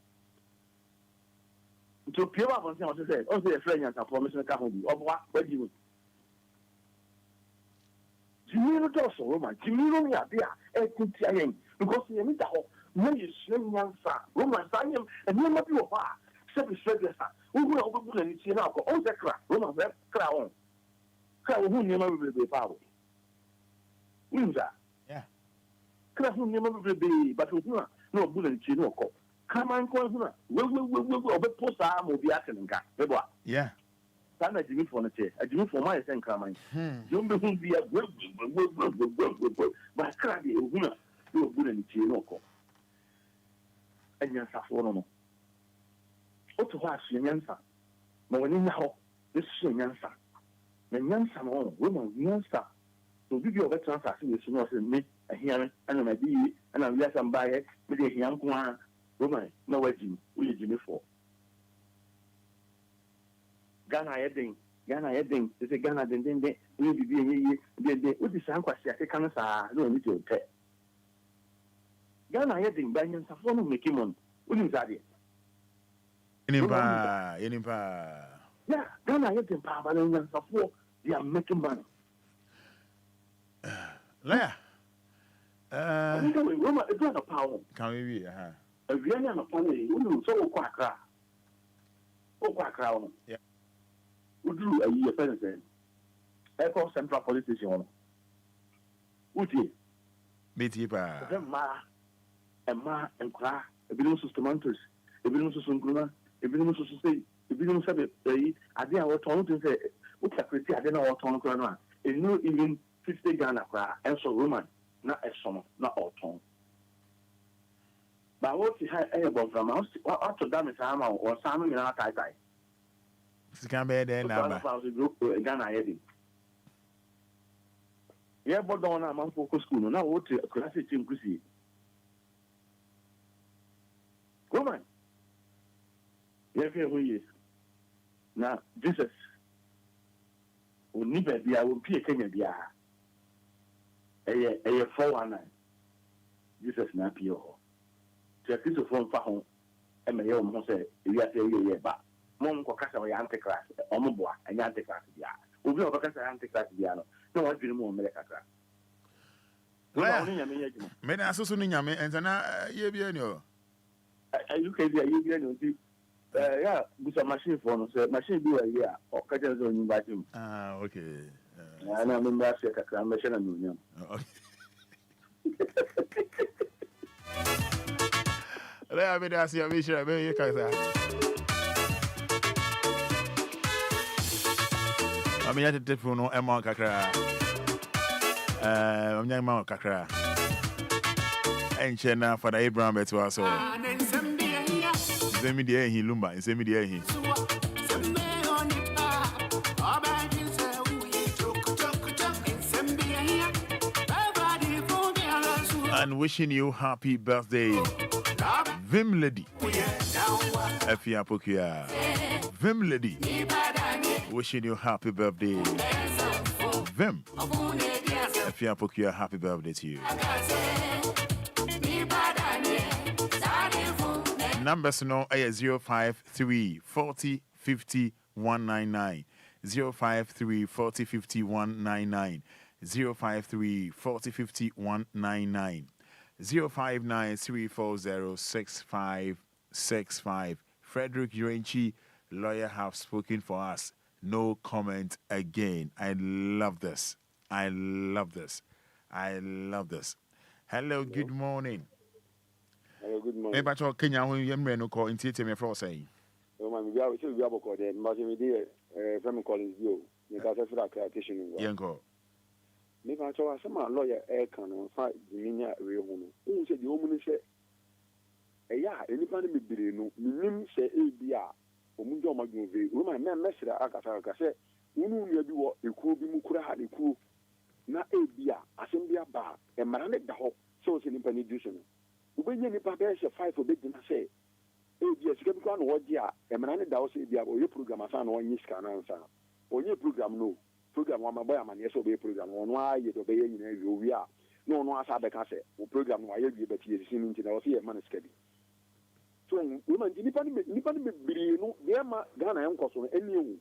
To Pure on to say, oh, the friend and formation of what do you? Jimmy also, Roman, Jimmy Romy are there, because you meet the whole, no, you slim young son, Roman, sign him, and you might be a bar, seven strangers, who will open and see now, all the crap, Roman, crown. Crown who never will be power. Windsor. Who never will be, but who no bullet chino. Come on, Corona. We'll post arm will be acting. Yeah. Sana Jimmy for the chair. I do for my son coming. You will be a but crabby, you bullet chino. And yes, I follow. What to watch your answer? But when you know this is your answer. The answer, woman, answer. So give you a better answer, you know, me. Here and I be and I'm less and buy it with a young one. Woman, no wedding, will you Jimmy for? Ghana heading, is a Ghana, then they will be with the San Quasi, I can't say, no need to pay. Ghana heading, by your phone, make him on. What is that? Anybody. Yeah, Ghana heading, Papa, and support, they are making money. Leah. Roma, it's not a power. Can we be? A really on a family, who so quite cry. Oh, quite crown. Yeah. Who drew a year president? Echo Central Police Station. Would you? Meetipa. And cry. A billion systemantus, a billion susunguna, a billion sustain, a billion sabbath. I didn't want to say, what's a pretty? I didn't know what on corner. A new even 50 Ghana cry, and so Roman. Not a summer, not all tone. But what you had about from us, what to damage Sama or Simon in our tie. It's can be there now. Ghana heading. Yeah, but don't want a man focus school. Now, what classic team could see. yɛhwɛ ho yie na Jesus onni baabi a wɔmpie Kenya biara ɛyɛ 419 Jesus na apie hɔ sɛ kristofoɔ mfa ho ɛma yɛ wɔn ho sɛ ewiase yɛ ba mo nkɔkasa ɔyɛ antichrist ɔmo boa ɛnyɛ antichrist biara obi a ɔbɛkasa antichrist biara no na wɔadwene mu ɔmmerɛ kakra mene asoso no nyame ɛnsa na yɛ bia ni ɔ UK bi a yɛ bia ni ɔnti yɛ busa machine foɔ no sɛ machine bi wɔ yi a ɔka kyerɛ sɛ ɔnyi baakye mu okay na memmra aseɛ kakra mmɛhyɛ na meonyam Lea me das ya me shira me ye kasa. Ami ya telephone no e ma kakra. Ami ya ma kakra. Enche na Fada Abraham beto aso. Nzemi de ehin Lumba, nzemi de ehin. And wishing you happy birthday. Vim Lady. Efia Pokia. Vim Lady. Wishing you happy birthday. Vim. Efia Pokia, happy birthday to you. Numbers no 053 40 50 199. 053 40 50 199. 053 40 50 199. 059-340-6565. Frederick Urenchi, lawyer, have spoken for us. No comment again. I love this. I love this. I love this. Hello, good morning. Hello, good morning. Maybe I Kenya when you no call in theater me for saying. Oh man, we are call them. But we did from calling you. Because I feel like creation. Yanko. Maybe I saw some lawyer air can on fight the minia real home. Who said the woman said, yeah, anybody be no, Nim say ABR, or Mundo Maguvi, woman, Messer Akasaka said, Unu be what you could be Mukura had a crew, not ABR, Assembly bar, and Maranek the Hop, so it's an impanidation. When you prepare a fight for big dinner, say, ABR, Skepticon, what ya, and Maranek Dawes ABR, or your program, a son, or your scan answer, or your program, no. Program one boy man yes obey program one why you obey you we are no asa be ka say o program why you be you see me na o see man skedi so woman nipa be biri no de ma Ghana en koso eni ewu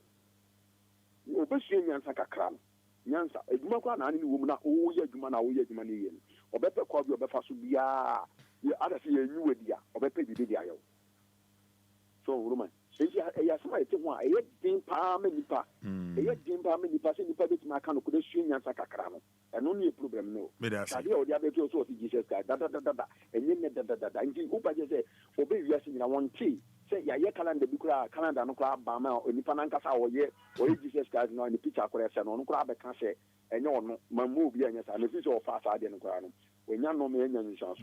o be sue nyansa kakra nyansa eduma kwa na ni wo mu na o ye aduma na o ye aduma ni ye o be pe kwa bi o be fa so bia ye ada se ye nyu dia o be pe bi dia yo so woman eya sama ete ho a eye din pa me nipa eye din pa me nipa se nipa beti ma ka no ko de sua nyansa kakra no eno no e problem no ade o dia be to so Jesus Christ da enye ne da nti upa je se obe wiase nyina won ti se ya ye calendar bi kura calendar no kura ba ma nipa na nkasa o ye Jesus Christ no ni picture kura se no kura be ka se enye ono mamu obi anya sa na fi so fa sa de no kura no onya no me enya nyanso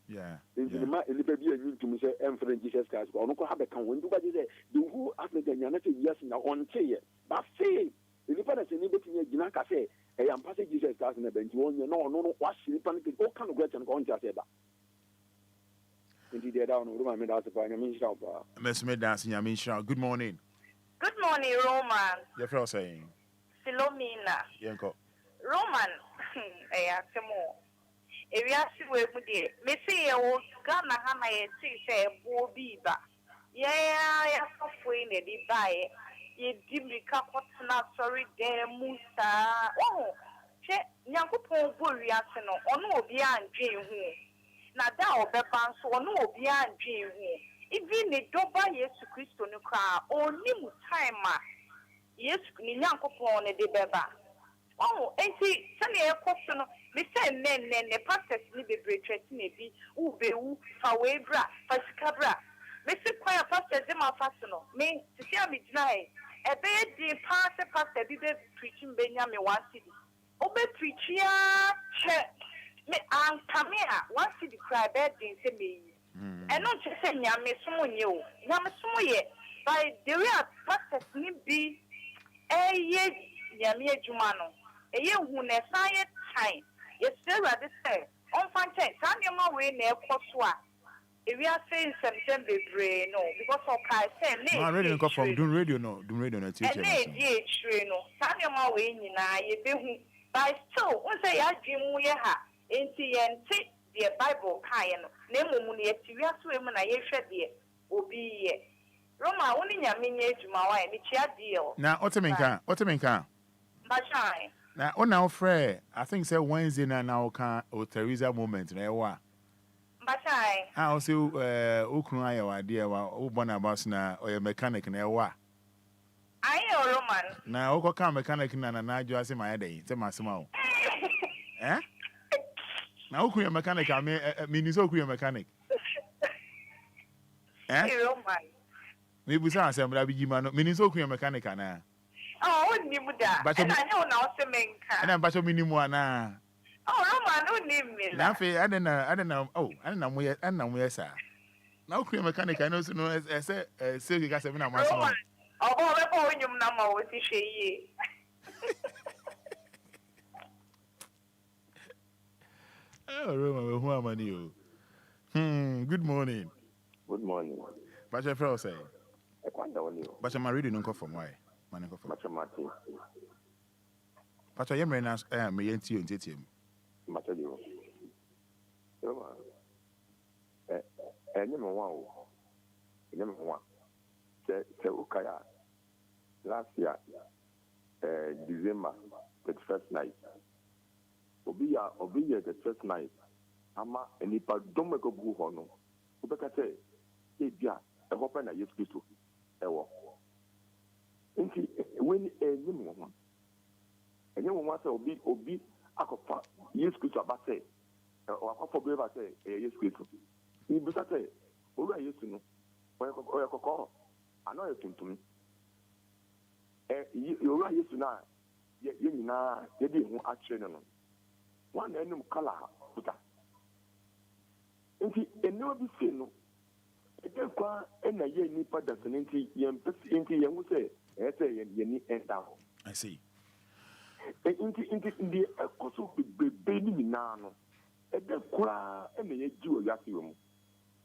yeah. In my baby and to say, and for Jesus Christ, or no have a count. When do I say, the who after the Yanati yes now on say, but say, the Nippon in Ginaka say, I am passing Jesus Christ in the bench. You no, what's the panic? All kind of great and going to say that. Indeed, they're down on room. I made out the point. I mean, Miss Medancing, I mean, good morning. Good morning, Roman. Your first saying, Philomena. Yanko. Roman, I ask more. If you ask me, me say, oh, Ghana, Hana, say, Bobiba. Yeah, so free, they buy it. You dimly capotna, sorry, there, Musa. Oh, check, Yanko, Buriasino, or no, beyond Jane. Now, that will be found so no, beyond Jane. Even the Doba, yes, to Christo, no car, or Nimu time, yes, Yanko, on a debeba. Oh, and see, Sunny, a question. Me say the pastors ni be threatening be ube fawebra fasikabra me say choir pastor dem afasino me to see me deny e be di pastor be preaching benya me 1 city obe preach ya che me an kamea 1 city cry be din say me e no che say nyame so nye o nyame so ye by the way pastors ni be ye nyame adwuma no ye hu na science time. Yes, sir, this say, on Fantain, Tanya Maway near Coswa. If we are saying something brain, no, because of I say, no, radio no from doing radio no teacher. And they no. Some my way in I be but still, once I had dream we ha, into take the Bible kind, name money at you are swimming. I shed the Obia. Roma, only your miniature, my wife, it's your deal. Now, what do you mean? Machine. Now, on our friend, I think say Wednesday now can or Teresa moment na ewa. Machine. I also ukunu ayo idea wa ubona bus na or mechanic na ewa. I am Roman. Na uko ka mechanic na jo ase my day. Say masema o. Eh? Na ukunu mechanic me ni so ukunu mechanic. Eh? Roman. Me busa asem da bigi ma no me ni so ukunu mechanic na. Oh, ni muda. And I know now semenka. And I'm bacho minimu ana. Oh, Roman, no name me. Na fe I don't know. Oh, I don't know where sir. Now ukunu mechanic I know so no say you guys have na masema. Oh, we go nyum na ma wo ti hwe Oh, Roma, who am I you? Good morning. Good morning. Bacha Frau say. I can't tell you. Bacha my reading uncle from why? Maniko from. Bacha Martin. Bacha yemre na me yenti you nteti. Bacha you. Roma. Nyama wa o. Nyama wa. Se ukaya. Last year, December, the first night. Obia the first night. Ama enipa dome ko bu ho no. Obeka say, "E bia, e ho pa na Yesu Kristo." Ewo. Nti when enyim wo. Enyim wo say obi akofa Yesu Kristo aba say, o akofa be ba say, Yesu Kristo. Ni bisa say, "Owura Yesu no, o yakoko, ano etuntum." Owura Yesu na ye nyina ye di ho akire no. One enum kala puta. Nti enyo bi se no. Ede kwa na ye ni pada nti ye mpesi nti ye hu se ye ni enda ho. I see. Nti ndi ekoso bebe ni na no. Ede kwa na ye ji o yasi wo mu.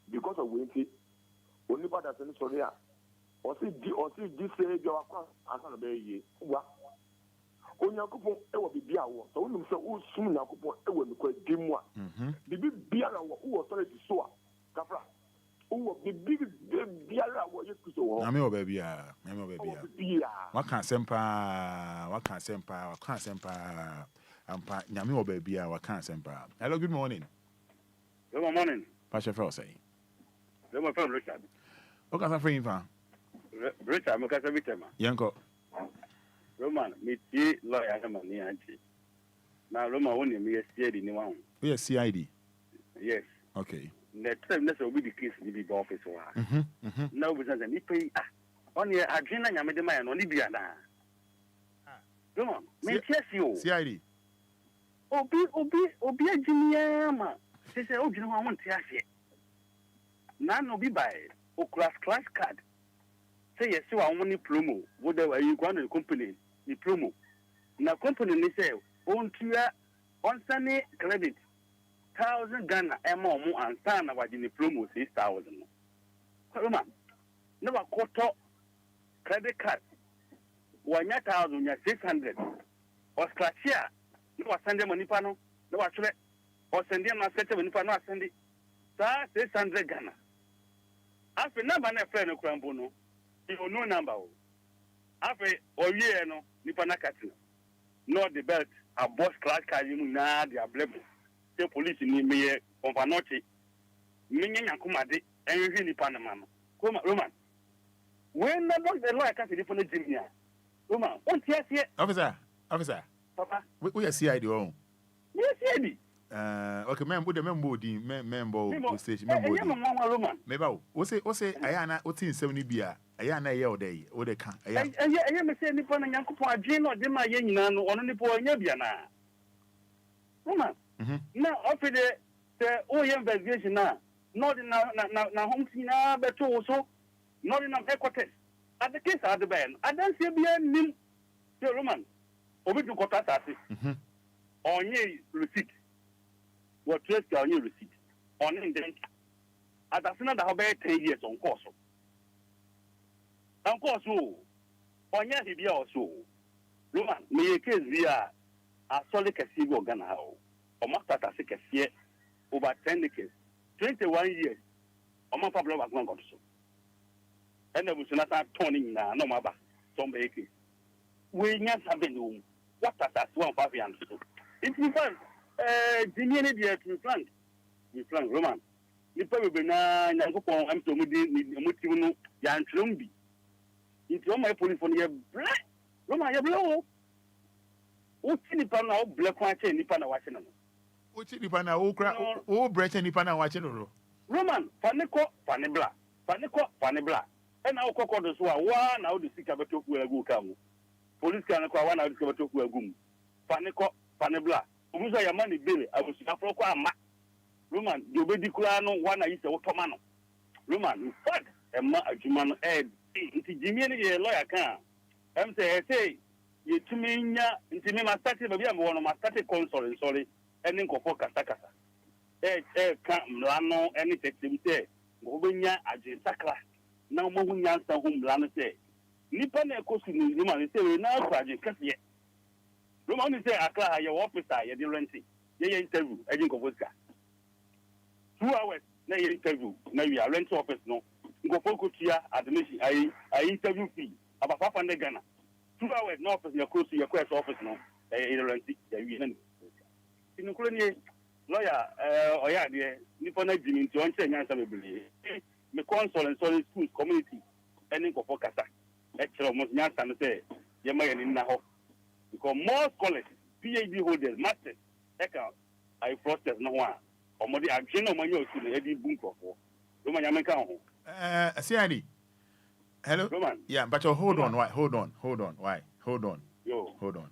Because of we nti oni pada se ni sori a. Osi di se bi akwa asa no be ye. Wa Onyankopon ewo bibia wo so wonum se wo sum Onyankopon ewo ni kwa dimu a bibi biara wo authority so a kafra wo bibi biara wo Yesu Kristo wo na me obabia waka sempa ampa nyame obabia waka sempa. Hello, good morning. Good morning. Pastor Frau say. My friend Richard. Okay, sa friend fa. Richard, mo ka sa bitema. Yanko. Roman, me see lawyer na mani anti. Na Roman woni me CID ni wan. We CID. Yes. Okay. The time na so be the case ni be office wa. Na obi say ni pay on ye adwena nyame de man no ni bia na. Roman, me chess you. CID. Obi aginia ma. Say obi no wan ti ase. Na no bi buy o class card. Say yes, you are only promo. What you go to the company? The promo. Now company they say on Sunday credit 1,000 Ghana more and stand about in the promo 6,000. Come on. Never quarter credit card. 1,000 600. Or scratch here. No send them money panel. No actually. Or send them a set of money panel. Send it. 600 Ghana. After number na friend no crambono. You no number. After or year no nipa na katina. Not the belt a boss class card you na the ablebo. The police ni me konfanochi. Minye yankuma de enwi nipa na mama. Come Roman. When na boss the lawyer can see for the jimia. Roman, on yes here. Officer. Papa. We are CID on. Yes, CID. Okay, member station member. Meba o say ayana o tin sem ni bia ayana ye o dey o dey kan ayana aya me say nipa na Nyankopon adwen no de ma ye nyina no ono nipa onya bia na Roman na ofide se o ye investigation na no de na home tina beto so no de na headquarters at the case at the ban adan se bia nim se Roman obi du kota tase onye receipt what trace your receipt on indent atasena da hobe 10 years on course onya hibia also Roman me case via a solid kasi go Ghana o matata se kasi over 10 decades 21 years o ma problem ba gwan so and the busuna ta turning na no maba some eke we nya sabe no what that 1.5 years so if you find jimmy ne dia to plan Roman ni pa be na nyankopon am to mudi mutim no ya ntwem bi nti o my police for ye black Roman ye blow o tini pa na o black kwa che ni pa na wa che no o tini pa na o kra o breche ni pa na wa che no Roman paniko panibla e na o kokodo so wa na o de sika beto ku agu ka mu police kan ko wa na o de sika beto ku agu mu paniko panibla omuso ya mani bele abusu afro ko ama Roman do be dikura no wa na yi se wo toma no Roman fad e ma adwuma no nti jimie ne ye lawyer kan em say ye tumi nya nti me ma start ba bia me wono ma start console sorry eni nkofo kasa ka mlano eni tetem say go be nya agye sakra na mo hu nya nsa hu mlano say nipa na ekosu ni ma say na agye kase Roman ni say akra ye officer ye di renting ye interview agye nkofo ska 2 hours na ye interview na we are renting office no nkofo ko tia admission I interview fee about 500 Ghana 2 hours no office your close your quest office no renting ya we na ni ko ni lawyer oya de nipa na jimi nti on che nyansa bebele me console and solid schools community any nkofo kasa kire mo nyansa no say ye ma ye ni na ho because more scholars PhD holders masters I process no one omodi agye no manyo otu na edi bu nkofo do manya menka ho Siani. Hello? Roman. Yeah, but hold on. Why? Hold on. Yo. Hold on.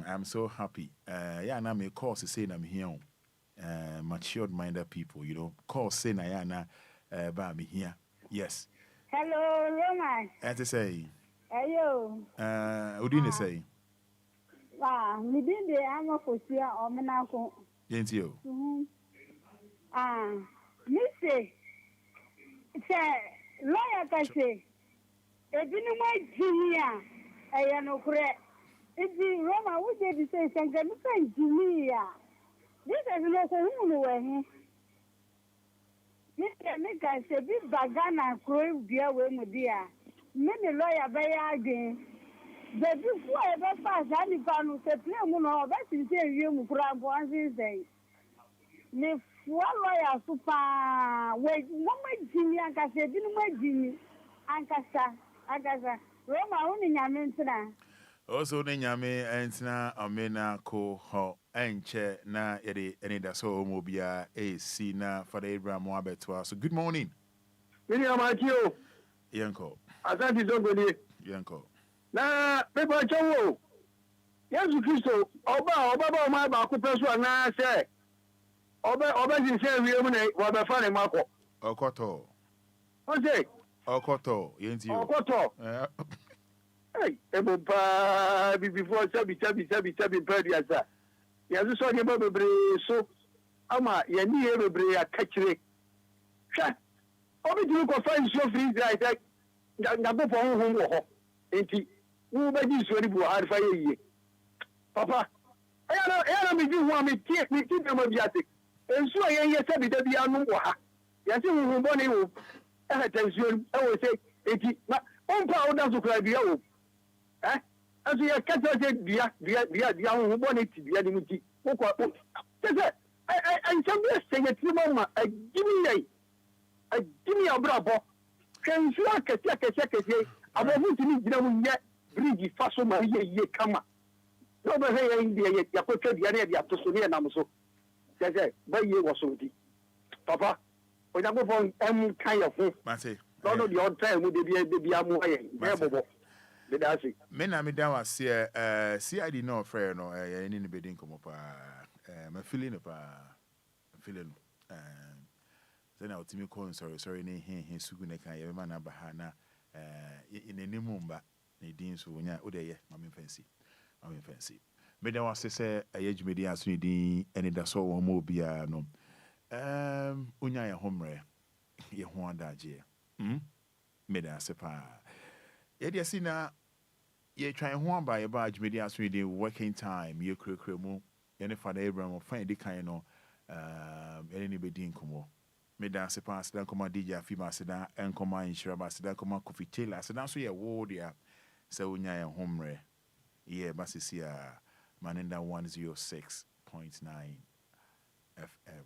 I'm so happy. Yeah, now my course is saying I'm here. Matured minded people, you know. Course saying I am by me here. Yes. Hello, Roman. As I say. Hello. What do you say? Me did the ammo for Sia or Menako. Yes, you. Missy, lawyer can say, a dinner Jimia, I am no correct. It's the Roma, what did you say? Thank you, Jimia. This is not a woman. Mr. Mika said, this bagana crow beer with dear. Many lawyer by again. The before ever pass any panel, say, play moon, that's in you, grab one day. Me lawyer super wait mama Jimmy ankasa bi no ma Jimmy ankasa Roma woni nyame ntina also ne nyame entina amena ko ho enche na yede Anidaso Obia AC na Fada Abraham Wabetwa. So good morning. Mini amatio Yanko asante zongodi Yanko na pepa chowo Yesu Kristo oba ba ma ba ko peso na se Oba jinse wiye mu na oba fa ne mako. Okoto. Ose. Okoto, yenti yo. Okoto. Hey, ebo pa before sabi pa dia sa. Ya so ne ba bebre so ama ya ni e bebre ya kachire. Hwa. Obi du ko fa nso free dry say ngabo po ho wo ho. Enti wo ba ji so ni bu ha fa ye. Papa. Ayana mi ji ho mi tie na ma biate. Ensu ayen sabi da bia no wo ha ya se hu boni wo tension wo se eti na onpa o da so kra bia wo aso ya kata se bia hu boni ti bia ni muti wo ko se ai chambe se ye ti mama agimi abrabo kensu akese abofu ti ni gina mu nye bridge faso ma ye kama no be he ye ya ko twa bia na ya to so ne na so Say, but you was so deep. Papa, when I go for kind of thing, don't know the odd time would be a more that's it. Men, I mean, that was see, I did not fair no, any bidding come up. My feeling of feeling. Then I'll tell me, sorry, he Suguneka, Yamana Bahana, in a Nimumba, Nadine Sunya, Udaya, Mammy Fancy. Meda wase sɛ ɛyɛ dwumadi aso ne din Anidaso Wɔhɔ ma Obia no. Unya yɛ ho mmerɛ yɛ ho adagyeɛ. Meda ase paa. Yɛde asi na yɛtwa yɛn ho aba yɛba dwumadi aso ne din working time yɛkurakura mu yɛne Fada Abraham ɔfa yɛdi kan no yɛne ne bɛdi nkɔmmɔ. Meda ase paa aseda nkɔmmɔ DJ Afima aseda nkɔmmɔ Nhyira ba aseda nkɔmmɔ Kofi Taylor aseda nso yɛ wo deɛ sɛ unya yɛ ho mmerɛ yɛ basisi a Manenda 106.9 FM.